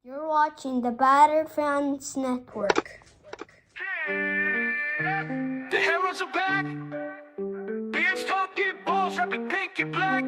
You're watching the Batter Fans Network. The Heralds are back. Beers talking balls, rapping pink and black.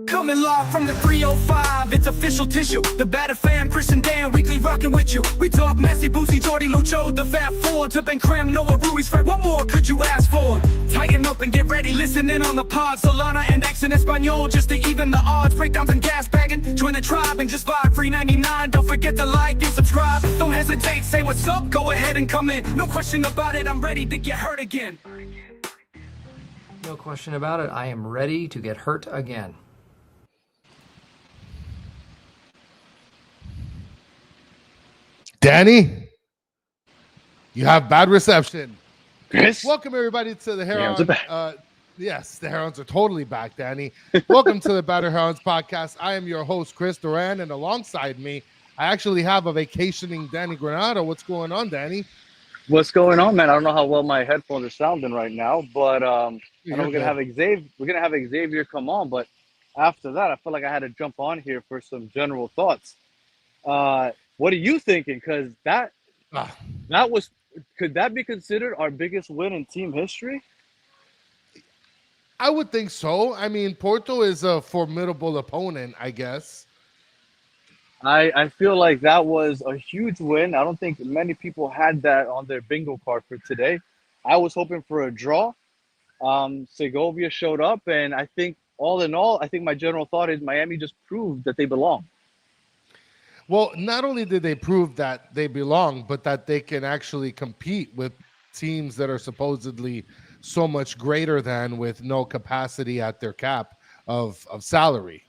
Coming live from the 305, it's official tissue. The Batter Fan, Chris and Dan, weekly rocking with you. We talk Messi, Boosie, Jordy, Lucho, the Fat Four, to Ben Cram, Noah, Ruiz, Fred. What more could you ask for? Tighten up and get ready, listen in on the pod. Solana and X in Espanol, just to even the odds. Breakdowns and gas bagging, join the tribe and just vibe. $3.99, don't forget to like and subscribe. Don't hesitate, say what's up, go ahead and come in. No question about it, I'm ready to get hurt again. No question about it, I am ready to get hurt again. Danny, you have bad reception. Chris? Welcome everybody to the Herons are Herons. back. Yes, the Herons are totally back, Danny. Welcome to the Batter Herons podcast. I am your host, Chris Duran, and alongside me, I actually have a vacationing Danny Granado. What's going on, Danny? What's going on, man? I don't know how well my headphones are sounding right now, but I know we're gonna have Xavier come on, but after that, I feel like I had to jump on here for some general thoughts. What are you thinking? Because that was, could that be considered our biggest win in team history? I would think so. I mean, Porto is a formidable opponent, I guess. I feel like that was a huge win. I don't think many people had that on their bingo card for today. I was hoping for a draw. Segovia showed up, and I think all in all, I think my general thought is Miami just proved that they belong. Well, not only did they prove that they belong, but that they can actually compete with teams that are supposedly so much greater than, with no capacity at their cap of salary.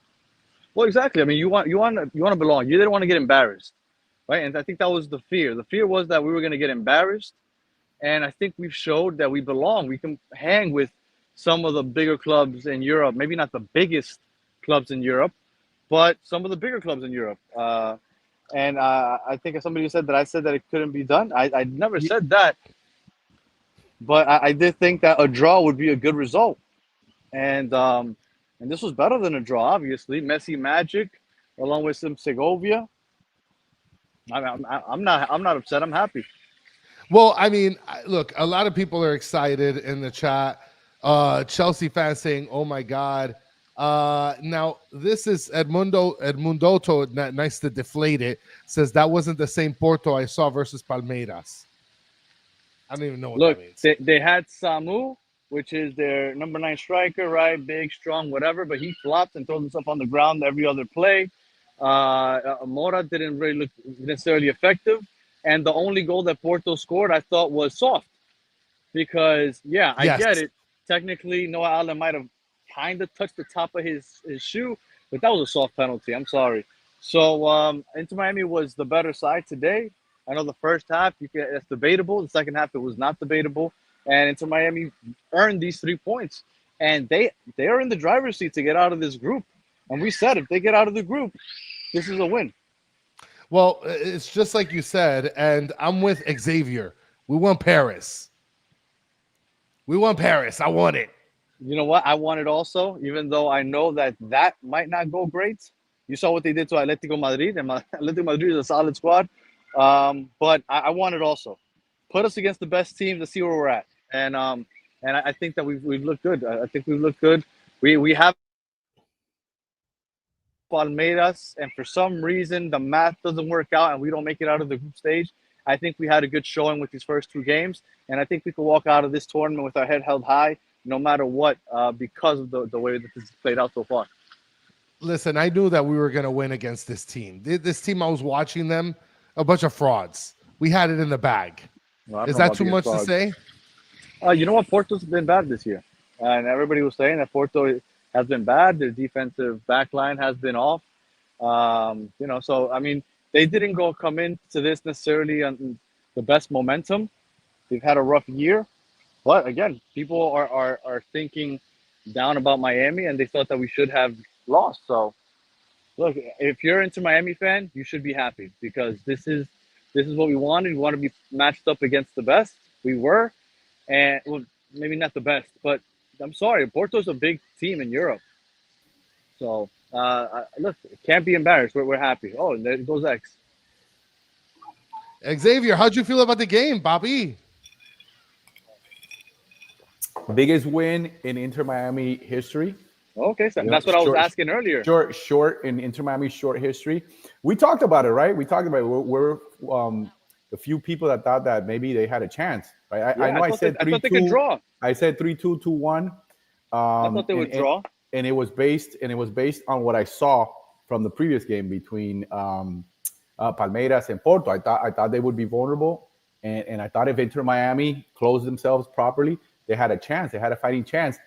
Well, exactly. I mean, you want to belong. You didn't want to get embarrassed, right? And I think that was the fear. The fear was that we were going to get embarrassed, and I think we've showed that we belong. We can hang with some of the bigger clubs in Europe. Maybe not the biggest clubs in Europe, but some of the bigger clubs in Europe. And I think somebody said that I said that it couldn't be done. I never said that, but I did think that a draw would be a good result, and this was better than a draw. Obviously, Messi magic, along with some Segovia. I'm not upset. I'm happy. Well, I mean, look, a lot of people are excited in the chat. Chelsea fans saying, "Oh my God." Now this is Edmundoto, nice to deflate it, says that wasn't the same Porto I saw versus Palmeiras. I don't even know what that means. They had Samu, which is their number 9 striker, right? Big, strong, whatever, but he flopped and throws himself on the ground every other play. Mora didn't really look necessarily effective, and the only goal that Porto scored, I thought, was soft, because I get it. Technically, Noah Allen might have kind of touched the top of his shoe, but that was a soft penalty. I'm sorry. So Inter Miami was the better side today. I know the first half, it's debatable. The second half, it was not debatable. And Inter Miami earned these 3 points. And they are in the driver's seat to get out of this group. And we said if they get out of the group, this is a win. Well, it's just like you said, and I'm with Xavier. We won Paris. We won Paris. I want it. You know what? I want it also, even though I know that might not go great. You saw what they did to Atletico Madrid, and Atletico Madrid is a solid squad. But I want it also. Put us against the best team to see where we're at. And I think that we've looked good. I think we've looked good. We have Palmeiras, and for some reason the math doesn't work out and we don't make it out of the group stage. I think we had a good showing with these first 2 games, and I think we could walk out of this tournament with our head held high, no matter what, because of the way that this has played out so far. Listen, I knew that we were going to win against this team. This team, I was watching them, a bunch of frauds. We had it in the bag. Well, is that too much to say? You know what? Porto's been bad this year. And everybody was saying that Porto has been bad. Their defensive backline has been off. So, I mean, they didn't come into this necessarily on the best momentum. They've had a rough year. But, again, people are thinking down about Miami, and they thought that we should have lost. So, look, if you're into Miami fan, you should be happy, because this is what we wanted. We want to be matched up against the best. We were, and well, maybe not the best, but I'm sorry, Porto's a big team in Europe. So Look, can't be embarrassed. We're happy. Oh, and there goes X. Xavier, how'd you feel about the game, Bobby? Biggest win in Inter Miami history. Okay, so You know, that's what I was short- asking earlier. Short in Inter Miami's short history. We talked about it, right? We talked about it. We're the few people that thought that maybe they had a chance, right? Yeah, I know I said I thought they could 3-2. draw. I said 3-2, 2-1. I thought they would draw. And it was based on what I saw from the previous game between Palmeiras and Porto. I thought they would be vulnerable, and I thought if Inter Miami closed themselves properly, they had a chance. They had a fighting chance,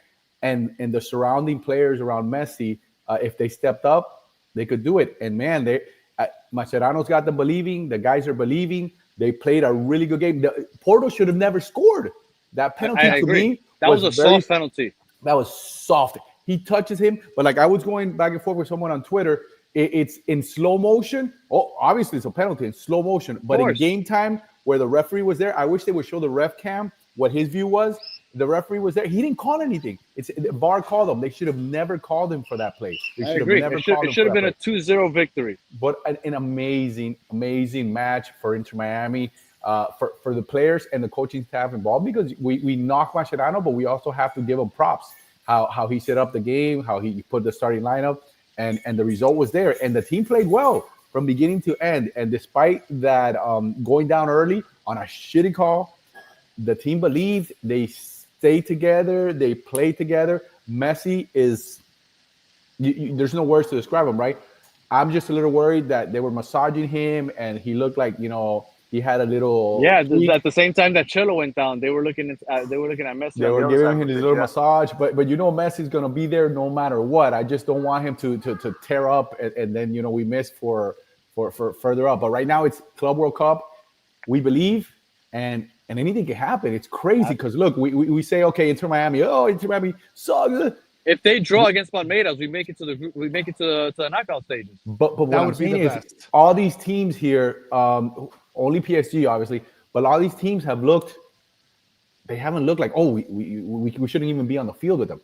and the surrounding players around Messi, if they stepped up, they could do it. And man, Mascherano's got them believing. The guys are believing. They played a really good game. Porto should have never scored. That penalty I to agree. me That was a soft penalty. That was soft. He touches him, but like I was going back and forth with someone on Twitter. It's in slow motion. Oh, obviously it's a penalty in slow motion, but in game time where the referee was there, I wish they would show the ref cam what his view was. The referee was there. He didn't call anything. It's VAR called him. They should have never called him for that play. They I agree. It should have been a 2-0 victory. But an amazing match for Inter Miami, for the players and the coaching staff involved, because we knocked Mascherano, but we also have to give him props. How he set up the game, how he put the starting lineup, and the result was there. And the team played well from beginning to end. And despite that going down early on a shitty call, the team believed. They stayed together. They played together. Messi is there's no words to describe him, right? I'm just a little worried that they were massaging him and he looked like, he had a little tweak. At the same time that Chelo went down, they were looking at Messi. They were giving him his little massage, but Messi's gonna be there no matter what. I just don't want him to tear up and then we miss for further up. But right now it's Club World Cup. We believe and anything can happen. It's crazy because look, we say Inter Miami sucks. If they draw against Palmeiras, we make it to the knockout stages. But what I'm saying is all these teams here, only PSG obviously, but all these teams they haven't looked like we shouldn't even be on the field with them.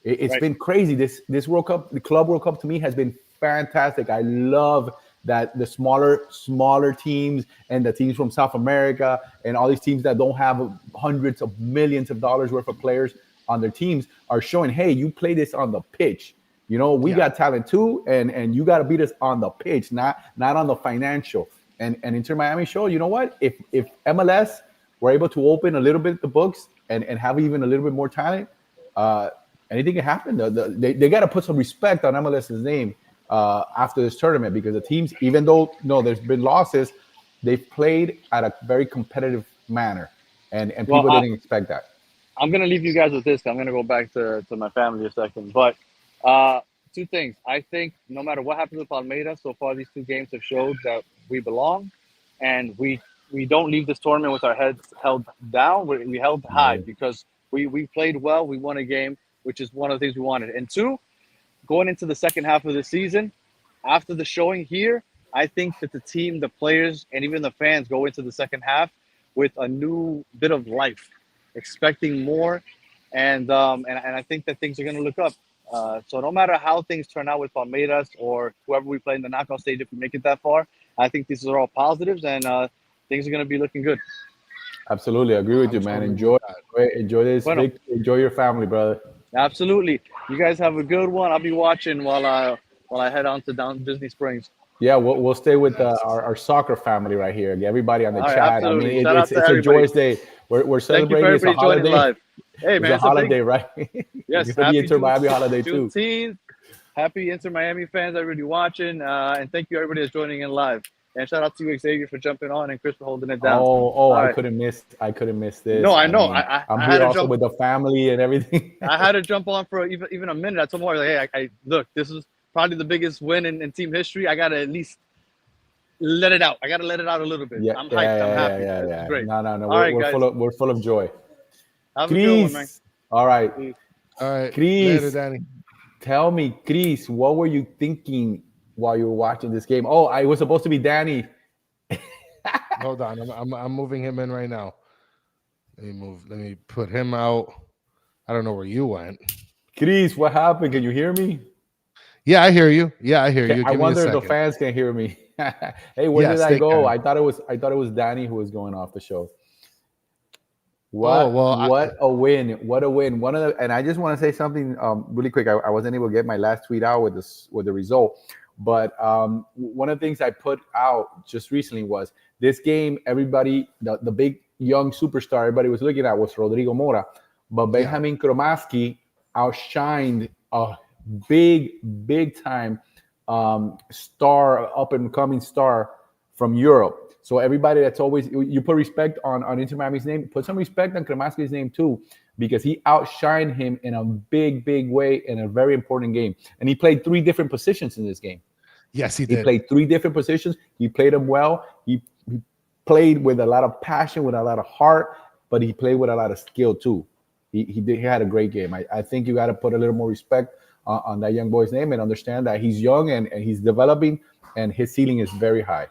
It's been crazy. This World Cup, the Club World Cup to me has been fantastic. I love that the smaller teams and the teams from South America and all these teams that don't have hundreds of millions of dollars worth of players on their teams are showing, hey, you play this on the pitch. We got talent too, and you got to beat us on the pitch, not on the financial. And Inter Miami show, you know what? If MLS were able to open a little bit the books and have even a little bit more talent, anything can happen. They got to put some respect on MLS's name after this tournament, because the teams, even though there's been losses, they've played at a very competitive manner, and people didn't expect that. I'm gonna leave you guys with this. I'm gonna go back to my family a second, but two things. I think no matter what happens with Palmeiras, so far these two games have showed that we belong, and we don't leave this tournament with our heads held down. We held high because we played well. We won a game, which is one of the things we wanted. And two, going into the second half of the season, after the showing here, I think that the team, the players, and even the fans go into the second half with a new bit of life, expecting more, and I think that things are going to look up. So no matter how things turn out with Palmeiras or whoever we play in the knockout stage, if we make it that far, I think these are all positives, and things are going to be looking good. Absolutely, I agree with you, man. Enjoy this. Bueno. Enjoy your family, brother. Absolutely. You guys have a good one. I'll be watching while I head on to down Disney Springs. Yeah, we'll stay with our soccer family right here. Everybody on the chat. Absolutely. I mean, it's a joyous day. We're celebrating. Thank you for everybody joining live. Hey, man, it's a holiday, right? Yes, it's happy Inter Miami holiday too. Happy Inter Miami fans, everybody watching, and thank you everybody that's joining in live. And shout out to you, Xavier, for jumping on, and Chris for holding it down. I couldn't miss this. No, I know. I'm here also with the family and everything. I had to jump on for even a minute. I told Mark, like, hey, look, this is probably the biggest win in team history. I gotta at least let it out. I gotta let it out a little bit. I'm hyped. I'm happy. Yeah. Great. No. We're full of joy. Have a good one, man. All right. Chris. Later, Danny. Tell me, Chris, what were you thinking while you were watching this game? Oh, I was supposed to be Danny. Hold on, I'm moving him in right now. Let me put him out. I don't know where you went. Chris, what happened? Can you hear me? Yeah, I hear you. Yeah, I hear you. I Give me a wonder if the second. fans can hear me. Hey, where Yes, did I they go? can. I thought it was Danny who was going off the show. Oh What well, what a win! What a win! One of the, and I just want to say something really quick. I wasn't able to get my last tweet out with the result, but one of the things I put out just recently was this game. Everybody, the big young superstar everybody was looking at was Rodrigo Mora, but Benjamin Kromaski outshined a big time star, up and coming star from Europe. So everybody that's always, you put respect on Inter Miami's name, put some respect on Kremaski's name too, because he outshined him in a big way in a very important game. And he played 3 different positions in this game. yes, he He did. played 3 different positions. He played them well. He played with a lot of passion, with a lot of heart, but he played with a lot of skill too. He had a great game. I think you got to put a little more respect on that young boy's name and understand that he's young and he's developing and his ceiling is very high.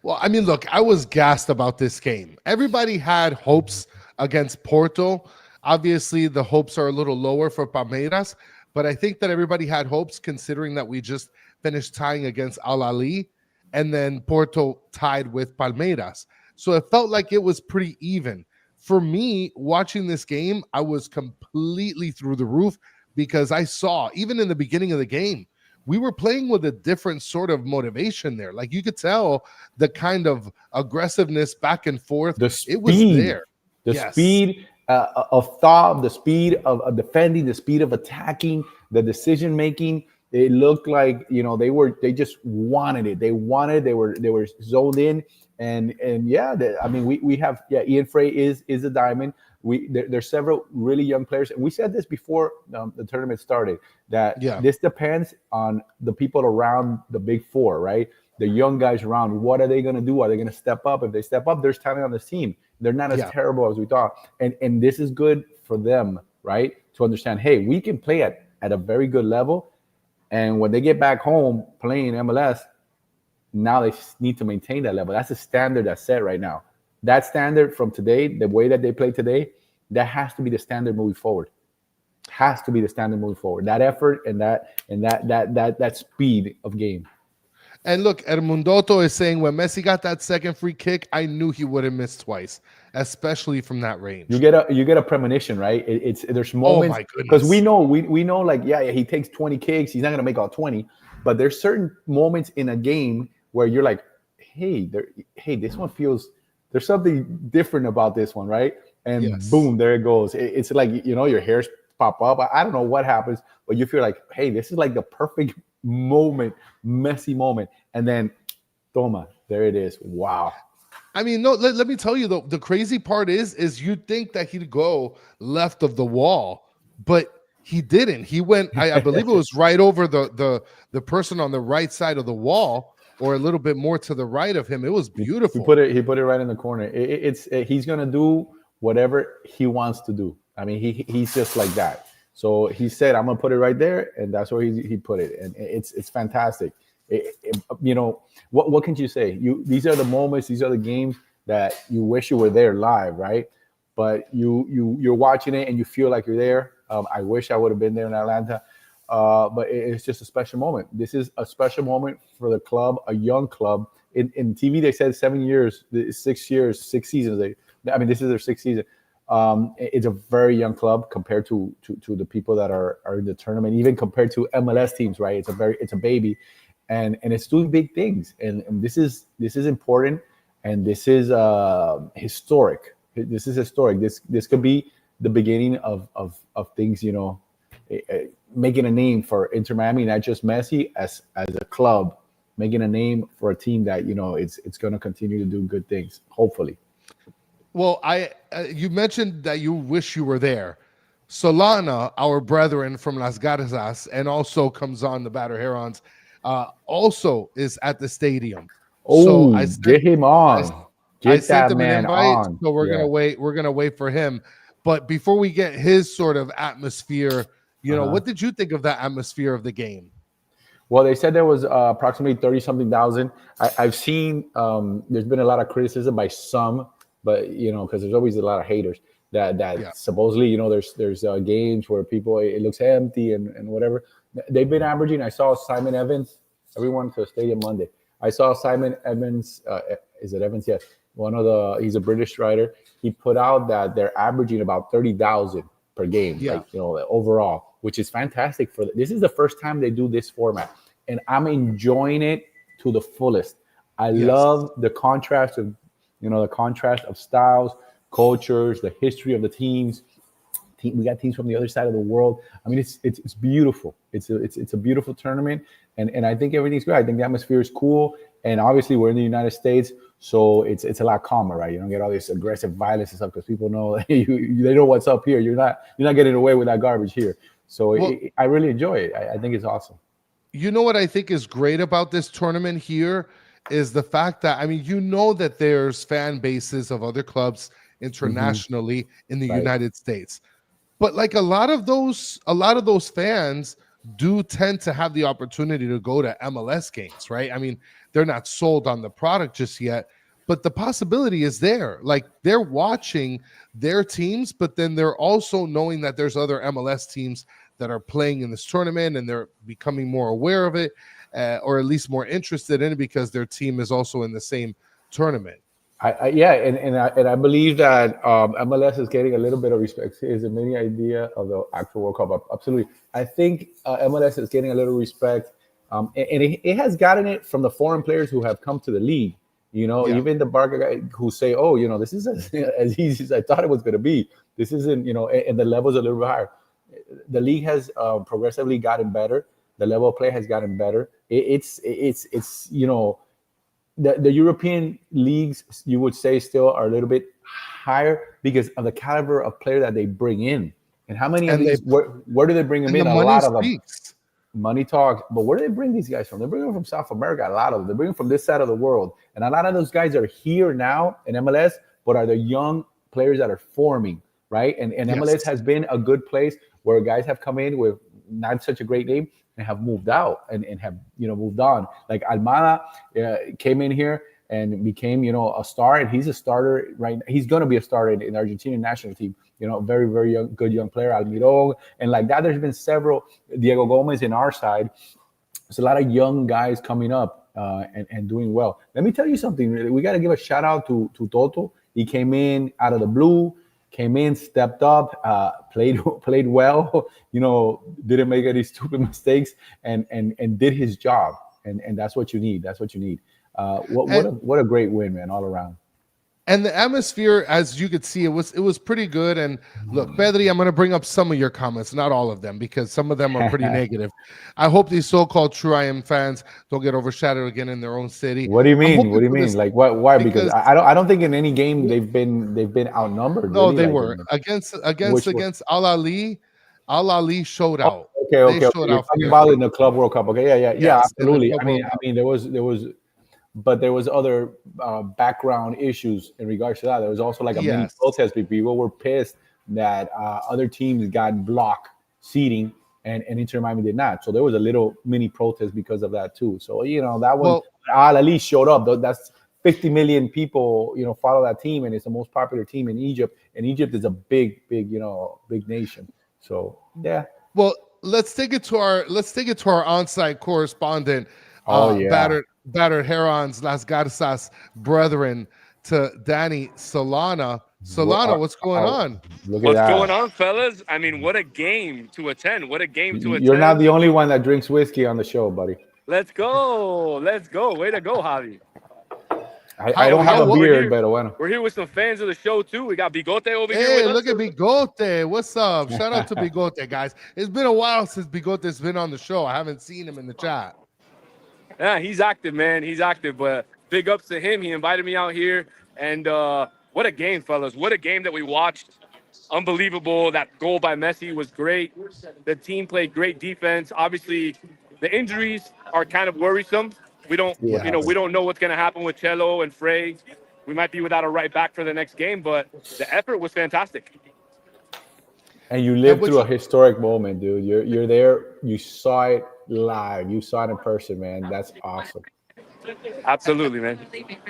Well, I mean, look, I was gassed about this game. Everybody had hopes against Porto. Obviously, the hopes are a little lower for Palmeiras, but I think that everybody had hopes considering that we just finished tying against Al Ahly and then Porto tied with Palmeiras. So it felt like it was pretty even. For me, watching this game, I was completely through the roof because I saw, even in the beginning of the game, we were playing with a different sort of motivation there. Like you could tell the kind of aggressiveness back and forth. It was there. The speed of thought, the speed of defending, the speed of attacking, the decision making. It looked like, you know, they just wanted it. They were zoned in, and yeah, I mean, we have, yeah, Ian Frey is a diamond. There's several really young players, and we said this before the tournament started, that this depends on the people around the big 4, right? The young guys around. What are they going to do? Are they going to step up? If they step up, there's talent on this team. They're not as terrible as we thought, and this is good for them, right? To understand, hey, we can play at a very good level, and when they get back home playing MLS, now they need to maintain that level. That's the standard that's set right now. That standard from today, the way that they play today, that has to be the standard moving forward. Has to be the standard moving forward. That effort and that speed of game. And look, Edmundoto is saying when Messi got that second free kick, I knew he would have missed twice, especially from that range. You get a premonition, right? There's moments, because we know like, yeah, he takes 20 kicks, he's not gonna make all 20, but there's certain moments in a game where you're like, hey, this one feels, there's something different about this one, right? And boom, there it goes. It's like, you know, your hairs pop up. I don't know what happens, but you feel like, hey, this is like the perfect moment, messy moment. And then, toma, there it is. Wow. I mean, no, let me tell you, though, the crazy part is you'd think that he'd go left of the wall, but he didn't. He went, I believe it was right over the person on the right side of the wall, or a little bit more to the right of him. It was beautiful. He put it right in the corner. He's gonna do whatever he wants to do. I mean, he's just like that. So he said, I'm gonna put it right there, and that's where he put it, and it's fantastic. You know, what can you say? These are the moments, these are the games that you wish you were there live, right? But you're watching it and you feel like you're there. I wish I would have been there in Atlanta. But it's just a special moment. This is a special moment for the club, a young club. In TV, they said 7 years, 6 years, 6 seasons. I mean, this is their 6th season. It's a very young club compared to the people that are in the tournament, even compared to MLS teams, right? It's a baby, and it's doing big things. And this is important, and this is historic. This is historic. This could be the beginning of things, you know, making a name for Inter Miami, not just Messi, as a club, making a name for a team that, you know, it's going to continue to do good things, hopefully. Well, you mentioned that you wish you were there. Solana, our brethren from Las Garzas, and also comes on the Batter Herons, also is at the stadium. Oh, so get him on. I sent him an invite, so we're gonna wait. We're gonna wait for him. But before we get his sort of atmosphere, you know, what did you think of that atmosphere of the game? Well, they said there was approximately 30-something thousand. I've seen there's been a lot of criticism by some, but you know, because there's always a lot of haters that supposedly, you know, there's games where people, it looks empty and whatever. They've been averaging. I saw Simon Evans. Everyone to Stadium Monday. I saw Simon Evans. Is it Evans? Yes. He's a British writer. He put out that they're averaging about 30,000 per game, like overall, which is fantastic for this is the first time they do this format, and I'm enjoying it to the fullest. I love the contrast of styles, cultures, the history of the teams. We got teams from the other side of the world. I mean, it's beautiful. It's a beautiful tournament, and I think everything's great. I think the atmosphere is cool, and obviously we're in the United States, so it's a lot calmer, right? You don't get all this aggressive violence and stuff because people know they know what's up here. You're not getting away with that garbage here. So I really enjoy it. I think it's awesome. You know what I think is great about this tournament here is the fact that, I mean, that there's fan bases of other clubs internationally in the United States. But like a lot of those fans do tend to have the opportunity to go to MLS games, right? I mean, they're not sold on the product just yet, but the possibility is there. Like they're watching their teams, but then they're also knowing that there's other MLS teams that are playing in this tournament, and they're becoming more aware of it, or at least more interested in it because their team is also in the same tournament. I believe that MLS is getting a little bit of respect. Is there many idea of the actual World Cup? Absolutely. I think MLS is getting a little respect, and it has gotten it from the foreign players who have come to the league. Even the Barca guy who say, "Oh, this is as easy as I thought it was going to be. This isn't, and the level's a little bit higher." The league has progressively gotten better. The level of play has gotten better. It's the European leagues, you would say, still are a little bit higher because of the caliber of player that they bring in. And how many of these, where do they bring them in? A lot of them. Money talks. But where do they bring these guys from? They bring them from South America, a lot of them. They bring them from this side of the world. And a lot of those guys are here now in MLS, but are the young players that are forming, right? And MLS has been a good place where guys have come in with not such a great name and have moved out and have moved on. Like Almada came in here and became a star, and he's a starter right now. He's going to be a starter in the Argentinian national team. Very, very good young player, Almirón, and like that. There's been several. Diego Gomez in our side. There's a lot of young guys coming up and doing well. Let me tell you something. We got to give a shout out to Toto. He came in out of the blue. Came in, stepped up, played well, didn't make any stupid mistakes, and did his job, and that's what you need. That's what you need. What a great win, man, all around. And the atmosphere, as you could see, it was pretty good. And look, Pedri, I'm going to bring up some of your comments, not all of them, because some of them are pretty negative. I hope these so-called True IM fans don't get overshadowed again in their own city. What do you mean? What do you mean? Like what? Why? Because I don't think in any game they've been outnumbered. No, really, they were against Al Ahly. Al Ahly showed out. Okay. You're talking about in the Club World Cup. Okay, yeah, absolutely. I mean, there was other background issues in regards to that. There was also like a mini protest. People were pissed that other teams got block seating and Inter Miami did not. So there was a little mini protest because of that too. So that one, Al Ahly showed up. That's 50 million people follow that team, and it's the most popular team in Egypt. And Egypt is a big nation. So yeah. Well, let's take it to our on-site correspondent. Battered Herons, Las Garzas brethren, to Danny Solana. Solana, what's going on? What's going on, fellas? I mean, what a game to attend. You're not the only one that drinks whiskey on the show, buddy. Let's go. Way to go, Javi. I don't have a beard, but bueno. We're here with some fans of the show, too. We got Bigote over here. Hey, look at Bigote. What's up? Shout out to Bigote, guys. It's been a while since Bigote's been on the show. I haven't seen him in the chat. Yeah, he's active, man. He's active, but big ups to him. He invited me out here, and what a game, fellas. What a game that we watched. Unbelievable. That goal by Messi was great. The team played great defense. Obviously, the injuries are kind of worrisome. We don't know what's going to happen with Chelo and Frey. We might be without a right back for the next game, but the effort was fantastic. And you lived through a historic moment, dude. You're there. You saw it live. You saw it in person, man. That's awesome. Absolutely, man.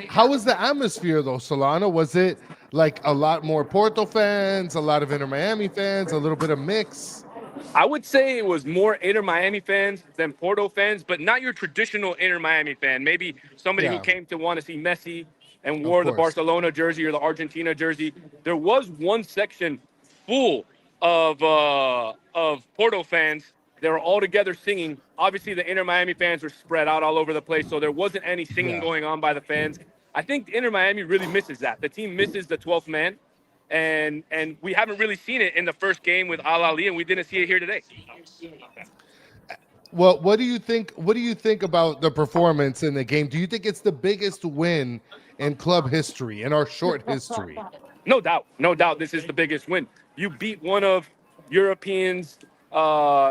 How was the atmosphere, though, Solana? Was it like a lot more Porto fans, a lot of Inter Miami fans, a little bit of mix? I would say it was more Inter Miami fans than Porto fans, but not your traditional Inter Miami fan. Maybe somebody who came to want to see Messi and wore the Barcelona jersey or the Argentina jersey. There was one section full of Porto fans. They were all together singing. Obviously, the Inter Miami fans were spread out all over the place, so there wasn't any singing going on by the fans. I think Inter Miami really misses that. The team misses the 12th man. And we haven't really seen it in the first game with Al Ali, and we didn't see it here today. Well, what do you think? What do you think about the performance in the game? Do you think it's the biggest win in club history, in our short history? No doubt, no doubt. This is the biggest win. You beat one of Europeans'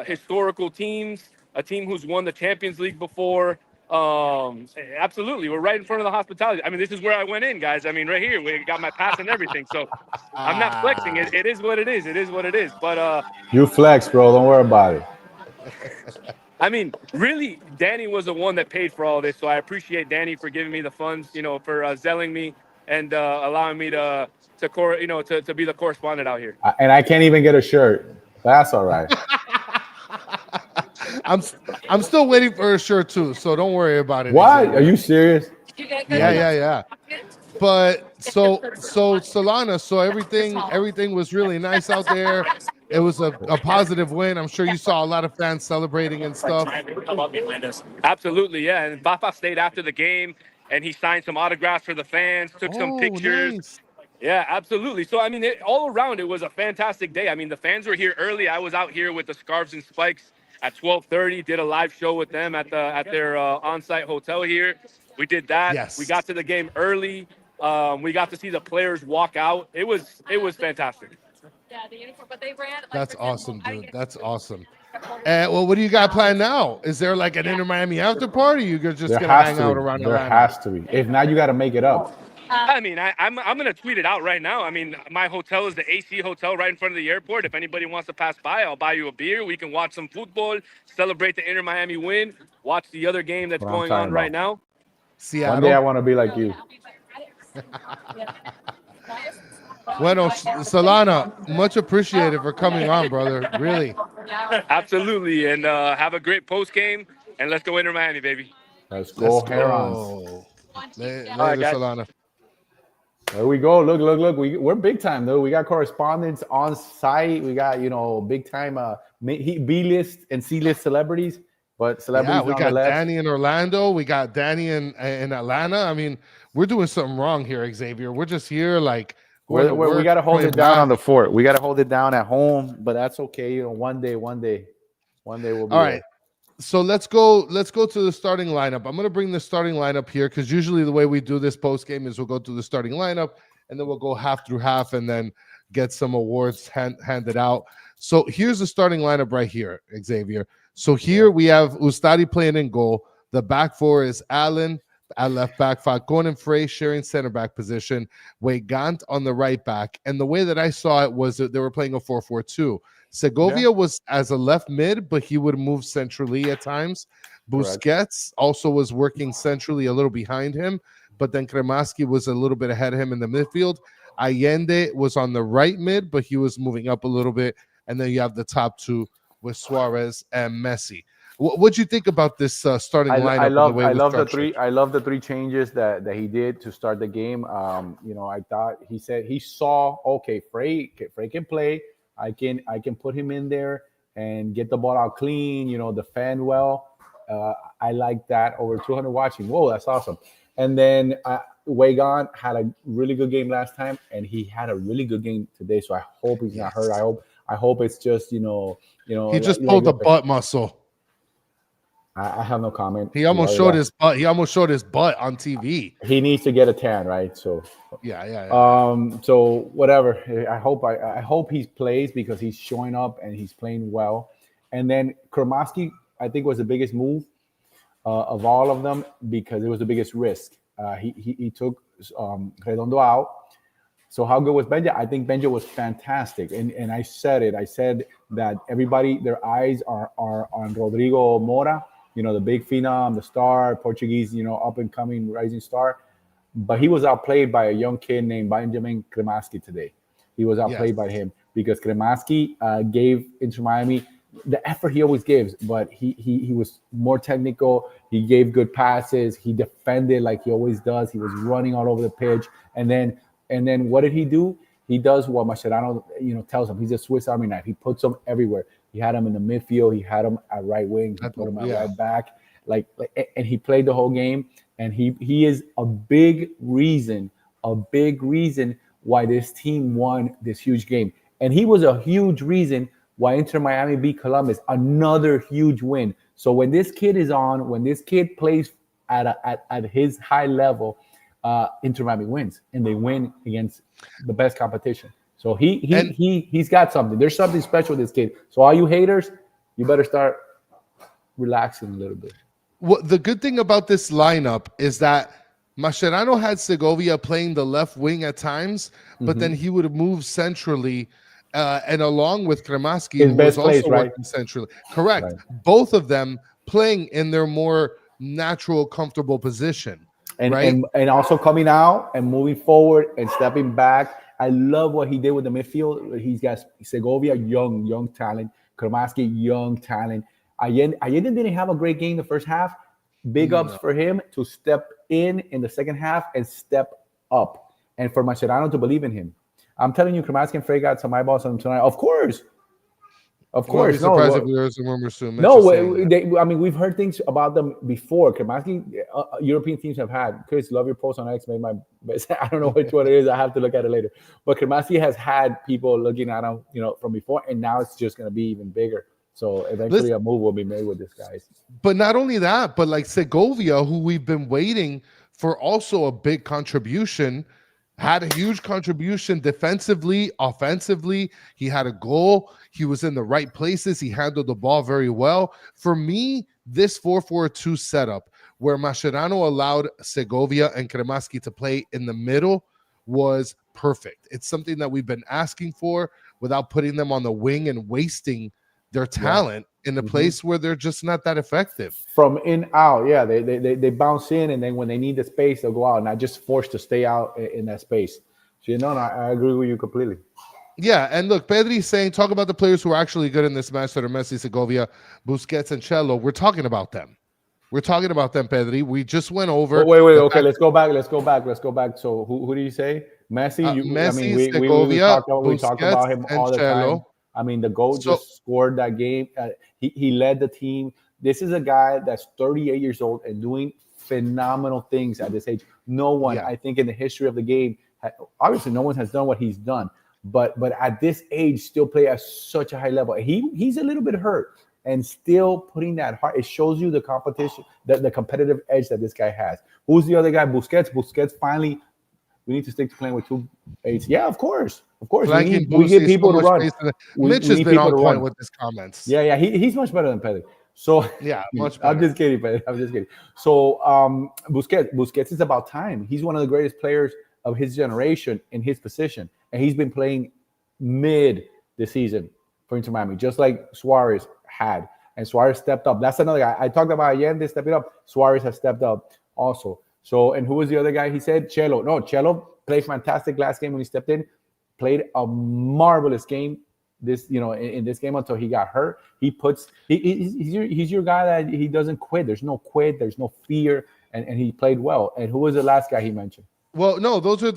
historical teams, a team who's won the Champions League before. Absolutely, we're right in front of the hospitality. I mean, this is where I went in, guys. I mean, right here, we got my pass and everything. So I'm not flexing. It is what it is. It is what it is. But you flex, bro. Don't worry about it. I mean, really, Danny was the one that paid for all this. So I appreciate Danny for giving me the funds, for zelling me and allowing me to be the correspondent out here. And I can't even get a shirt. That's all right. I'm still waiting for a shirt too, so don't worry about it. What? Are you serious? Yeah. But so Solana, so everything was really nice out there. It was a positive win. I'm sure you saw a lot of fans celebrating and stuff. Absolutely, yeah. And Bafa stayed after the game, and he signed some autographs for the fans, took some pictures. Nice. Yeah, absolutely. So, I mean, all around, it was a fantastic day. I mean, the fans were here early. I was out here with the Scarves and Spikes at 12:30, did a live show with them at their on-site hotel here. We did that. Yes. We got to the game early. We got to see the players walk out. It was fantastic. Yeah, the uniform, but they ran. That's awesome, dude. That's awesome. Well, what do you got planned now? Is there like an Inter Miami after party? You're just gonna hang out around Atlanta? There has to be. If not, you got to make it up. I mean, I'm gonna tweet it out right now. I mean, my hotel is the AC hotel right in front of the airport. If anybody wants to pass by, I'll buy you a beer. We can watch some football, celebrate the Inter Miami win, watch the other game that's going on right now. Seattle. One day I want to be like you. Bueno, Solana, much appreciated for coming on, brother. Really. Absolutely, and have a great post game, and let's go Inter Miami, baby. Let's go, Herons. Later, right, Solana. There we go. Look. We're big time, though. We got correspondents on site. We got, big time B-list and C-list celebrities. But celebrities we got Danny in Orlando. We got Danny in Atlanta. I mean, we're doing something wrong here, Xavier. We're just here like we got to hold it down on the fort. We got to hold it down at home, but that's okay. One day we'll be all there. Right. So let's go to the starting lineup. I'm going to bring the starting lineup here because usually the way we do this post game is we'll go to the starting lineup and then we'll go half through half and then get some awards handed out. So here's the starting lineup right here, Xavier. So here we have Ustadi playing in goal. The back four is Allen at left back, Falcon and Frey sharing center back position, Weigand on the right back. And the way that I saw it was that they were playing a 4-4-2. Segovia was as a left mid, but he would move centrally at times. Busquets also was working centrally a little behind him, but then Kremaski was a little bit ahead of him in the midfield. Allende was on the right mid, but he was moving up a little bit. And then you have the top two with Suarez and Messi. What'd you think about this starting lineup? I love the three changes that he did to start the game. I thought he said he saw, okay, Frey can play. I can put him in there and get the ball out clean, defend well. I like that. Over 200 watching. Whoa, that's awesome. And then Weigand had a really good game last time, and he had a really good game today. So I hope he's not hurt. I hope it's just, he just pulled the butt muscle. I have no comment. He almost showed his butt. He almost showed his butt on TV. He needs to get a tan, right? So yeah. So whatever. I hope he plays because he's showing up and he's playing well. And then Kremaski, I think, was the biggest move of all of them because it was the biggest risk. He took Redondo out. So how good was Benja? I think Benja was fantastic. And I said it. I said that everybody, their eyes are on Rodrigo Mora, the big phenom, the star, Portuguese, up and coming rising star. But he was outplayed by a young kid named Benjamin Kremaski today. He was outplayed by him because Kremaski gave Inter Miami the effort he always gives, but he was more technical. He gave good passes. He defended like he always does. He was running all over the pitch. And then what did he do? He does what Mascherano, tells him. He's a Swiss Army knife. He puts them everywhere. He had him in the midfield. He had him at right wing. He put him at right back. And he played the whole game. And he is a big reason why this team won this huge game. And he was a huge reason why Inter Miami beat Columbus, another huge win. So when this kid is on, when this kid plays at his high level, Inter Miami wins, and they win against the best competition. So he's got something. There's something special with this kid. So all you haters, you better start relaxing a little bit. Well, the good thing about this lineup is that Mascherano had Segovia playing the left wing at times, but then he would move centrally, and along with Kremaski, who was also working centrally. Correct. Right. Both of them playing in their more natural, comfortable position. And also coming out and moving forward and stepping back. I love what he did with the midfield. He's got Segovia, young talent. Kremaski, young talent. Allende didn't have a great game the first half. Big ups for him to step in the second half and step up. And for Mascherano to believe in him. I'm telling you, Kremaski and Frey got some eyeballs on him tonight. Of course. Of course. Surprised if there was some rumors soon. We've heard things about them before. Kremaski, European teams have had. Chris, love your post on X. Made my best. I don't know which one it is. I have to look at it later. But Kremaski has had people looking at him, from before, and now it's just going to be even bigger. So eventually a move will be made with this guy. But not only that, but like Segovia, who we've been waiting for also a big contribution, had a huge contribution defensively, offensively. He had a goal. He was in the right places. He handled the ball very well. For me, this 4-4-2 setup where Mascherano allowed Segovia and Kremaski to play in the middle was perfect. It's something that we've been asking for without putting them on the wing and wasting their talent in a place where they're just not that effective. From in out, they bounce in, and then when they need the space, they'll go out, not just forced to stay out in that space. So I agree with you completely. Yeah, and look, Pedri's saying, talk about the players who are actually good in this match that are Messi, Segovia, Busquets, and Cello. We're talking about them. Pedri. We just went over. Wait. Okay, let's go back. So who did you say? Messi? Messi, Segovia, we talk about him all the Cello. time. I mean, the GOAT just scored that game. He led the team. This is a guy that's 38 years old and doing phenomenal things at this age. No one, I think, in the history of the game, obviously no one has done what he's done. But at this age, still play at such a high level. He's a little bit hurt and still putting that heart. It shows you the competition, the competitive edge that this guy has. Who's the other guy? Busquets finally. We need to stick to playing with 2 8s. Yeah, of course. We get people to run. Mitch has been on point with his comments. Yeah. He's much better than Pedri. So much better. I'm just kidding, Pedri. I'm just kidding. So Busquets is about time. He's one of the greatest players of his generation in his position, and he's been playing mid this season for Inter Miami, just like Suarez had. And Suarez stepped up. That's another guy. I talked about Allende stepping up. Suarez has stepped up also. So, and who was the other guy? He said Cello. No, Cello played fantastic last game when he stepped in. Played a marvelous game in this game until he got hurt. He's your guy that he doesn't quit. There's no quit. There's no fear, and he played well. And who was the last guy he mentioned? Well, no, those are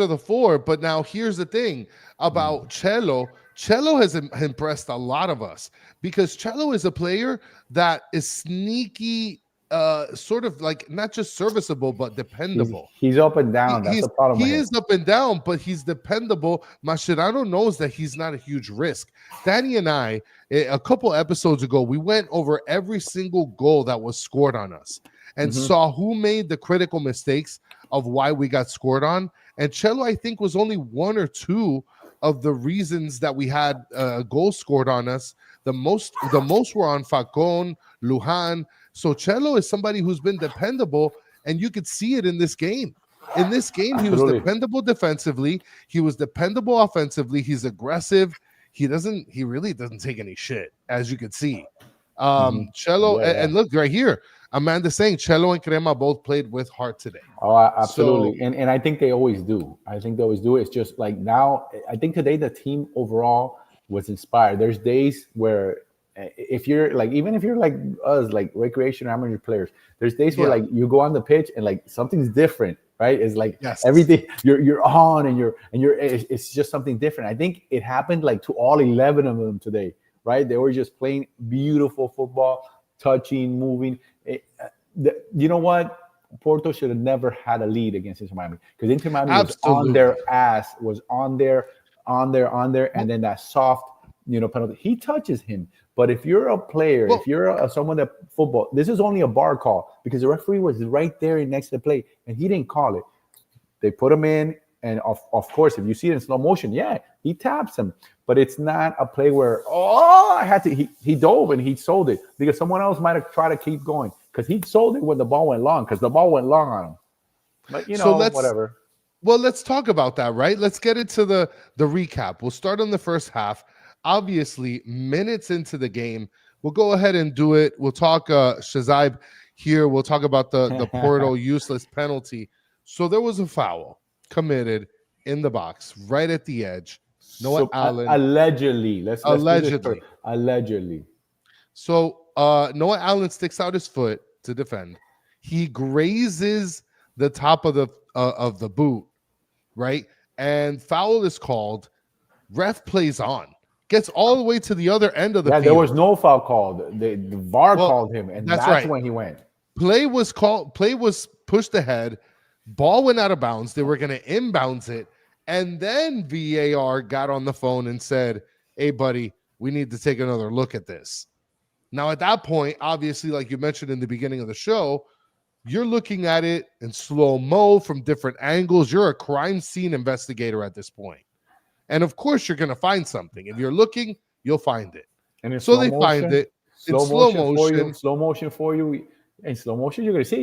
the 4. But now here's the thing about Cello. Cello has impressed a lot of us because Cello is a player that is sneaky. Sort of like not just serviceable but dependable. He's up and down. That's the problem. He is up and down, but he's dependable. Mascherano knows that he's not a huge risk. Danny and I, a couple episodes ago, we went over every single goal that was scored on us and saw who made the critical mistakes of why we got scored on. And Cello, I think, was only 1 or 2 of the reasons that we had goals scored on us. The most were on Falcon, Lujan. So Cello is somebody who's been dependable, and you could see it in this game. In this game, he was dependable defensively. He was dependable offensively. He's aggressive. He really doesn't take any shit, as you could see. Cello, and look right here, Amanda's saying Cello and Crema both played with heart today. Oh, absolutely. So, and I think they always do. It's just like now, I think today the team overall was inspired. There's days where if you're like, even if you're like us, like recreation amateur players, there's days where Yeah. like you go on the pitch and like something's different, right? It's like Yes. every day you're on and it's just something different. I think it happened like to all 11 of them today, right? They were just playing beautiful football, touching, moving. You know what? Porto should have never had a lead against Inter Miami, because Inter Miami was on their ass, was on there, and then that soft, penalty. He touches him. But if you're a player, if you're someone that football, this is only a bar call because the referee was right there next to the play and he didn't call it. They put him in, and of course, if you see it in slow motion, yeah, he taps him. But it's not a play where, I had to. He dove and he sold it because someone else might have tried to keep going, because he sold it when the ball went long, because the ball went long on him. But whatever. Well, let's talk about that, right? Let's get into the recap. We'll start on the first half. Obviously, minutes into the game, we'll go ahead and do it. We'll talk Shazaib here. We'll talk about the Porto useless penalty. So there was a foul committed in the box right at the edge. Noah Allen allegedly. Allegedly. So Noah Allen sticks out his foot to defend. He grazes the top of the boot, right? And foul is called. Ref plays on. Gets all the way to the other end of the field. There was no foul called. The VAR called him, and that's right. When he went. Play was called. Play was pushed ahead. Ball went out of bounds. They were going to inbounds it. And then VAR got on the phone and said, hey, buddy, we need to take another look at this. Now, at that point, obviously, like you mentioned in the beginning of the show, you're looking at it in slow-mo from different angles. You're a crime scene investigator at this point. And, of course, you're going to find something. If you're looking, you'll find it. And so they find it. In slow motion. Slow motion for you. In slow motion, you're going to say,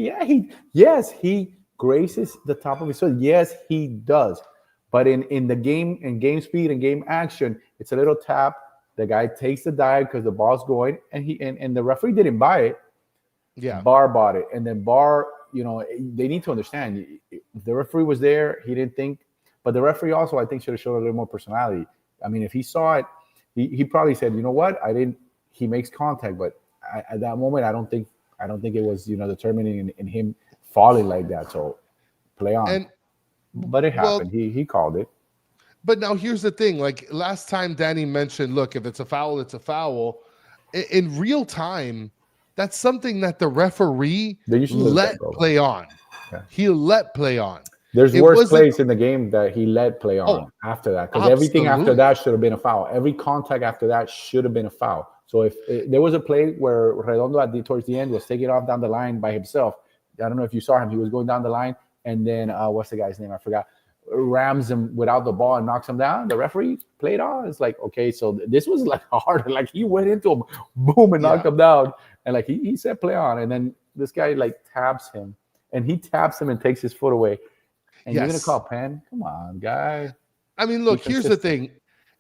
he graces the top of his foot. Yes, he does. But in the game, in game speed and game action, it's a little tap. The guy takes the dive because the ball's going, and the referee didn't buy it. Yeah, VAR bought it, and then VAR, they need to understand. The referee was there; he didn't think, but the referee also, I think, should have showed a little more personality. I mean, if he saw it, he probably said, "You know what? I didn't." He makes contact, but at that moment, I don't think it was determining in him falling like that. So play on. But it happened. He called it. But now here's the thing. Like last time, Danny mentioned, look, if it's a foul, it's a foul. In real time, that's something that the referee let play on. Yeah. He let play on. There's worse plays in the game that he let play on after that. Because everything after that should have been a foul. Every contact after that should have been a foul. So if there was a play where Redondo towards the end was taking off down the line by himself. I don't know if you saw him. He was going down the line. And then what's the guy's name? I forgot. Rams him without the ball and knocks him down. The referee played on. It's like, okay, so this was like hard. Like he went into him, boom, and knocked him down. And like he said, play on. And then this guy like taps him, and he taps him and takes his foot away. And you're gonna call pen? Come on, guy. I mean, look, here's the thing.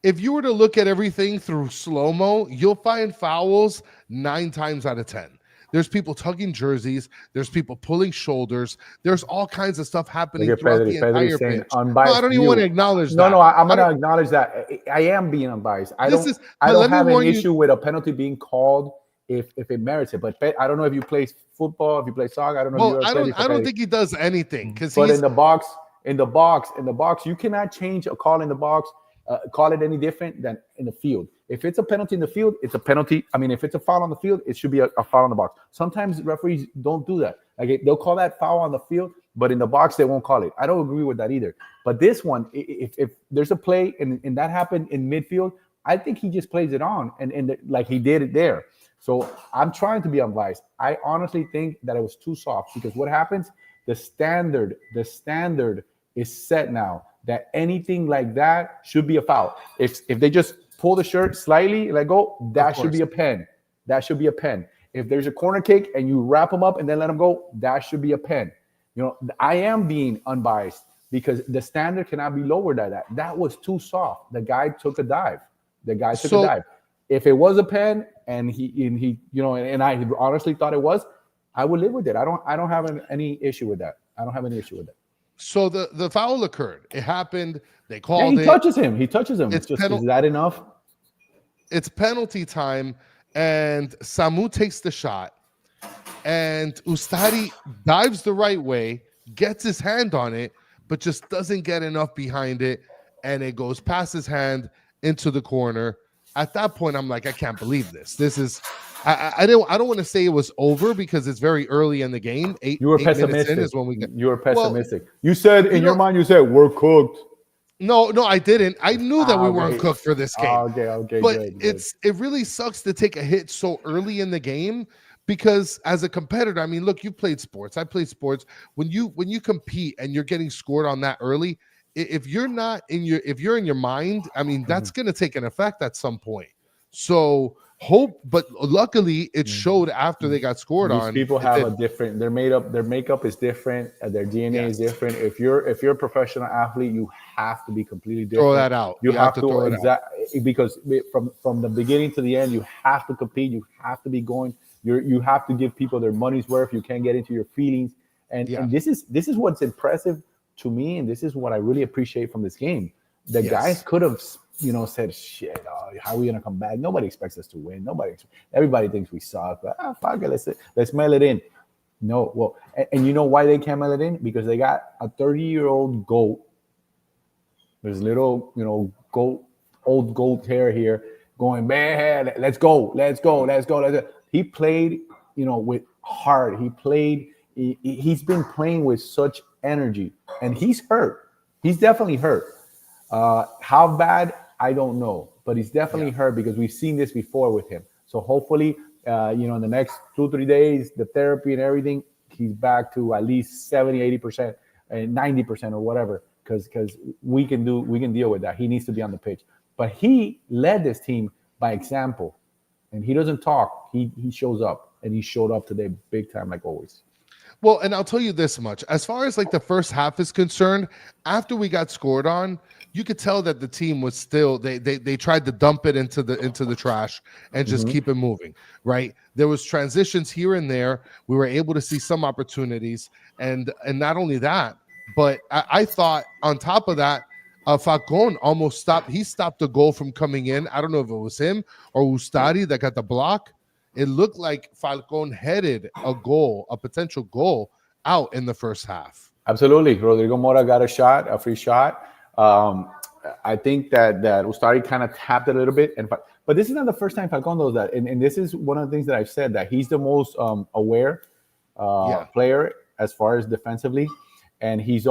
If you were to look at everything through slow-mo, you'll find fouls 9 times out of 10. There's people tugging jerseys. There's people pulling shoulders. There's all kinds of stuff happening throughout the entire pitch. No, I don't even want to acknowledge that. No, I'm going to acknowledge that. I am being unbiased. I don't have an issue with a penalty being called if it merits it. But I don't know if you play football, if you play soccer. I don't know. I don't think he does anything because. But in the box, you cannot change a call in the box. Call it any different than in the field. If it's a penalty in the field, it's a penalty. I mean, if it's a foul on the field, it should be a foul in the box. Sometimes referees don't do that. Like they'll call that foul on the field, but in the box they won't call it. I don't agree with that either. But this one, if there's a play and that happened in midfield, I think he just plays it on and like he did it there. So I'm trying to be unbiased. I honestly think that it was too soft because what happens? The standard is set now that anything like that should be a foul. If they just pull the shirt slightly, let go, that should be a pen. That should be a pen. If there's a corner kick and you wrap them up and then let them go, that should be a pen. I am being unbiased because the standard cannot be lowered than that. That was too soft. The guy took a dive. If it was a pen and he and I honestly thought it was, I would live with it. I don't have any issue with that. So the foul occurred. It happened. They called it. He touches him. Is that enough? It's penalty time. and Samu takes the shot, and Ustari dives the right way, gets his hand on it, but just doesn't get enough behind it, and it goes past his hand into the corner. At that point, I'm like, I can't believe this. This is, I don't want to say it was over because it's very early in the game. Eight minutes in is when we get. You were pessimistic. Well, you said in your mind, you said we're cooked. No, I didn't. I knew that we weren't cooked for this game. Okay, but good. It really sucks to take a hit so early in the game because as a competitor, I mean, look, you played sports. I played sports. When you compete and you're getting scored on that early, if you're in your mind, I mean, that's going to take an effect at some point. So but luckily it showed after they got scored on. These people have a different, their makeup is different, their DNA is different. If you're a professional athlete, you have to be completely different. Throw that out. You have to throw it out. Because from the beginning to the end, you have to compete. You have to be going. You have to give people their money's worth. You can't get into your feelings. And this is what's impressive to me, and this is what I really appreciate from this game. The guys could have, said, "Shit, how are we gonna come back? Nobody expects us to win. Everybody thinks we suck. But fuck it, let's mail it in." No, well, and you know why they can't mail it in? Because they got a 30-year-old goat. There's little, old goat hair here going, man, let's go. He played, with heart. He played. He's been playing with such energy, and he's hurt. He's definitely hurt. How bad, I don't know, but he's definitely hurt because we've seen this before with him. So hopefully, in the next 2-3 days, the therapy and everything, he's back to at least 70, 80%, and 90% or whatever, because we can deal with that. He needs to be on the pitch. But he led this team by example, and he doesn't talk. He shows up, and he showed up today big time, like always. Well, and I'll tell you this much. As far as like the first half is concerned, after we got scored on, you could tell that the team was still they tried to dump it into the trash and just keep it moving, right? There was transitions here and there. We were able to see some opportunities, and not only that, but I thought on top of that, Falcon almost stopped. He stopped the goal from coming in. I don't know if it was him or Ustari that got the block. It looked like Falcon headed a potential goal out in the first half. Absolutely. Rodrigo Mora got a free shot. I think that Ustari kind of tapped it a little bit. But this is not the first time Falcon does that. And this is one of the things that I've said, that he's the most aware player as far as defensively. And he has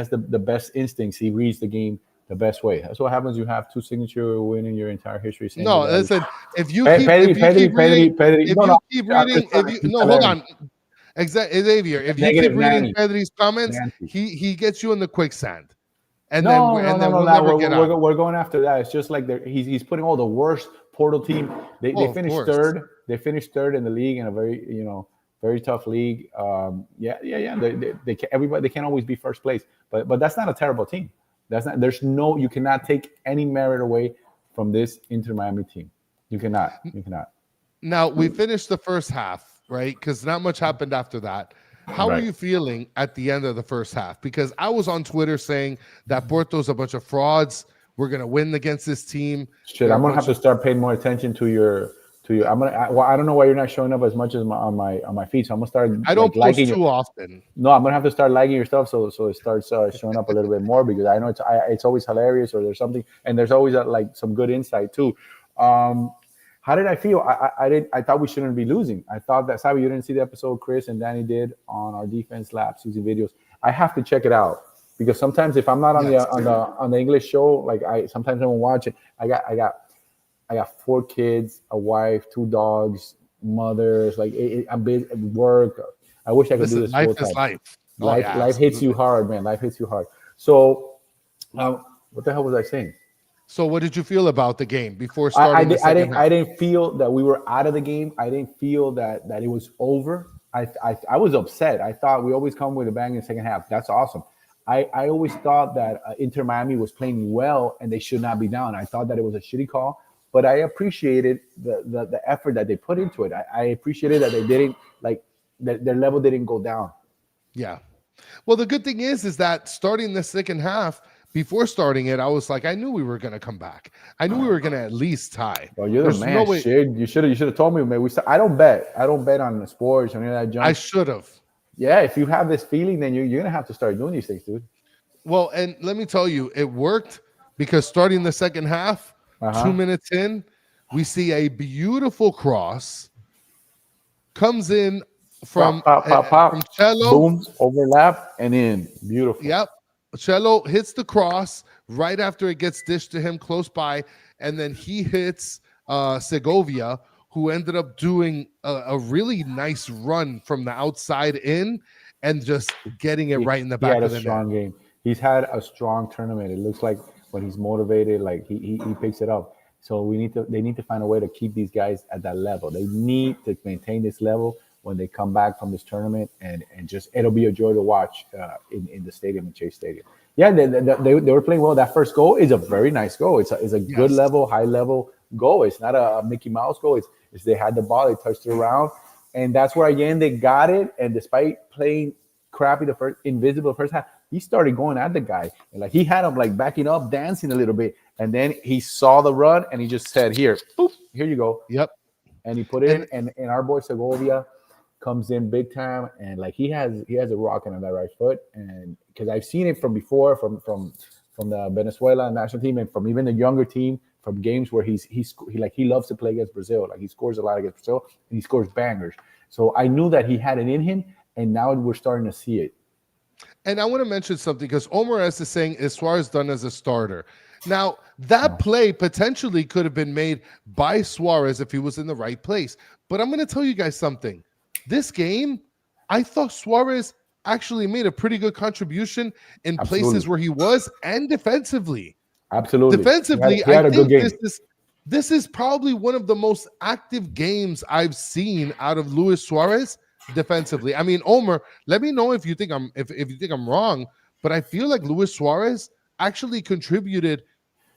the best instincts. He reads the game the best way. That's what happens. You have 2 signature win in your entire history. No, listen. If you keep reading, hold on. Exactly, Xavier. If you keep reading Pedri's comments, he gets you in the quicksand. And then we'll never get out. We're going after that. It's just like he's putting all the worst Porto team. They finished third. They finished third in the league in a very very tough league. They can't always be first place, but that's not a terrible team. You cannot take any merit away from this Inter Miami team. You cannot. Now we finished the first half, right? Because not much happened after that. How are you feeling at the end of the first half? Because I was on Twitter saying that Porto's a bunch of frauds. We're gonna win against this team. Shit, I'm gonna have to start paying more attention to your. I don't know why you're not showing up as much as on my feed. So I'm gonna start. I don't post too often. No, I'm gonna have to start liking your stuff so it starts showing up a little bit more, because I know it's always hilarious, or there's something, and there's always some good insight too. How did I feel? I thought we shouldn't be losing. I thought that, Sabi, you didn't see the episode Chris and Danny did on our defense lab season videos. I have to check it out, because sometimes if I'm not on the English show, like sometimes I won't watch it. I got 4 kids, a wife, 2 dogs, mothers. Like I'm busy at work. I wish I could do this full time. Life hits you hard, man. Life hits you hard. So, what the hell was I saying? So, what did you feel about the game before starting? I didn't feel that we were out of the game. I didn't feel that it was over. I was upset. I thought we always come with a bang in the second half. That's awesome. I always thought that Inter Miami was playing well and they should not be down. I thought that it was a shitty call, but I appreciated the effort that they put into it. I appreciated that they didn't, like, their level didn't go down. Yeah. Well, the good thing is that starting the second half, before starting it, I was like, I knew we were going to come back. I knew we were going to at least tie. Well, you're There's the man. no way. Shit. You should have told me, man. I don't bet. I don't bet on the sports or any of that junk. I should have. Yeah, if you have this feeling, then you're gonna have to start doing these things, dude. Well, and let me tell you, it worked because starting the second half, 2 minutes in, we see a beautiful cross comes in from Pop, Cello. Boom, overlap, and in. Beautiful. Yep. Cello hits the cross right after it gets dished to him close by, and then he hits Segovia, who ended up doing a really nice run from the outside in and just getting it right in the back of the net. He had a strong game. He's had a strong tournament. It looks like when he's motivated, like he picks it up. So they need to find a way to keep these guys at that level. They need to maintain this level when they come back from this tournament, and just it'll be a joy to watch in the stadium, in Chase Stadium. Yeah, they were playing well. That first goal is a very nice goal. It's a good level, high level goal. It's not a Mickey Mouse goal. It's they had the ball, they touched it around, and that's where again they got it. And despite playing crappy invisible first half, he started going at the guy, and like he had him like backing up, dancing a little bit, and then he saw the run and he just said, "Here, boop, here you go." Yep. And he put it in, and our boy Segovia comes in big time, and like he has a rocket on that right foot, and because I've seen it from before from the Venezuela national team and from even the younger team, from games where he loves to play against Brazil. Like he scores a lot against Brazil and he scores bangers. So I knew that he had it in him, and now we're starting to see it. And I want to mention something because Omar S is saying, is Suarez done as a starter? Now, that play potentially could have been made by Suarez if he was in the right place. But I'm going to tell you guys something. This game, I thought Suarez actually made a pretty good contribution in places where he was, and defensively. Absolutely. Defensively, he had a good game. This is probably one of the most active games I've seen out of Luis Suarez defensively. I mean, Omar, let me know if you think I'm wrong, but I feel like Luis Suarez actually contributed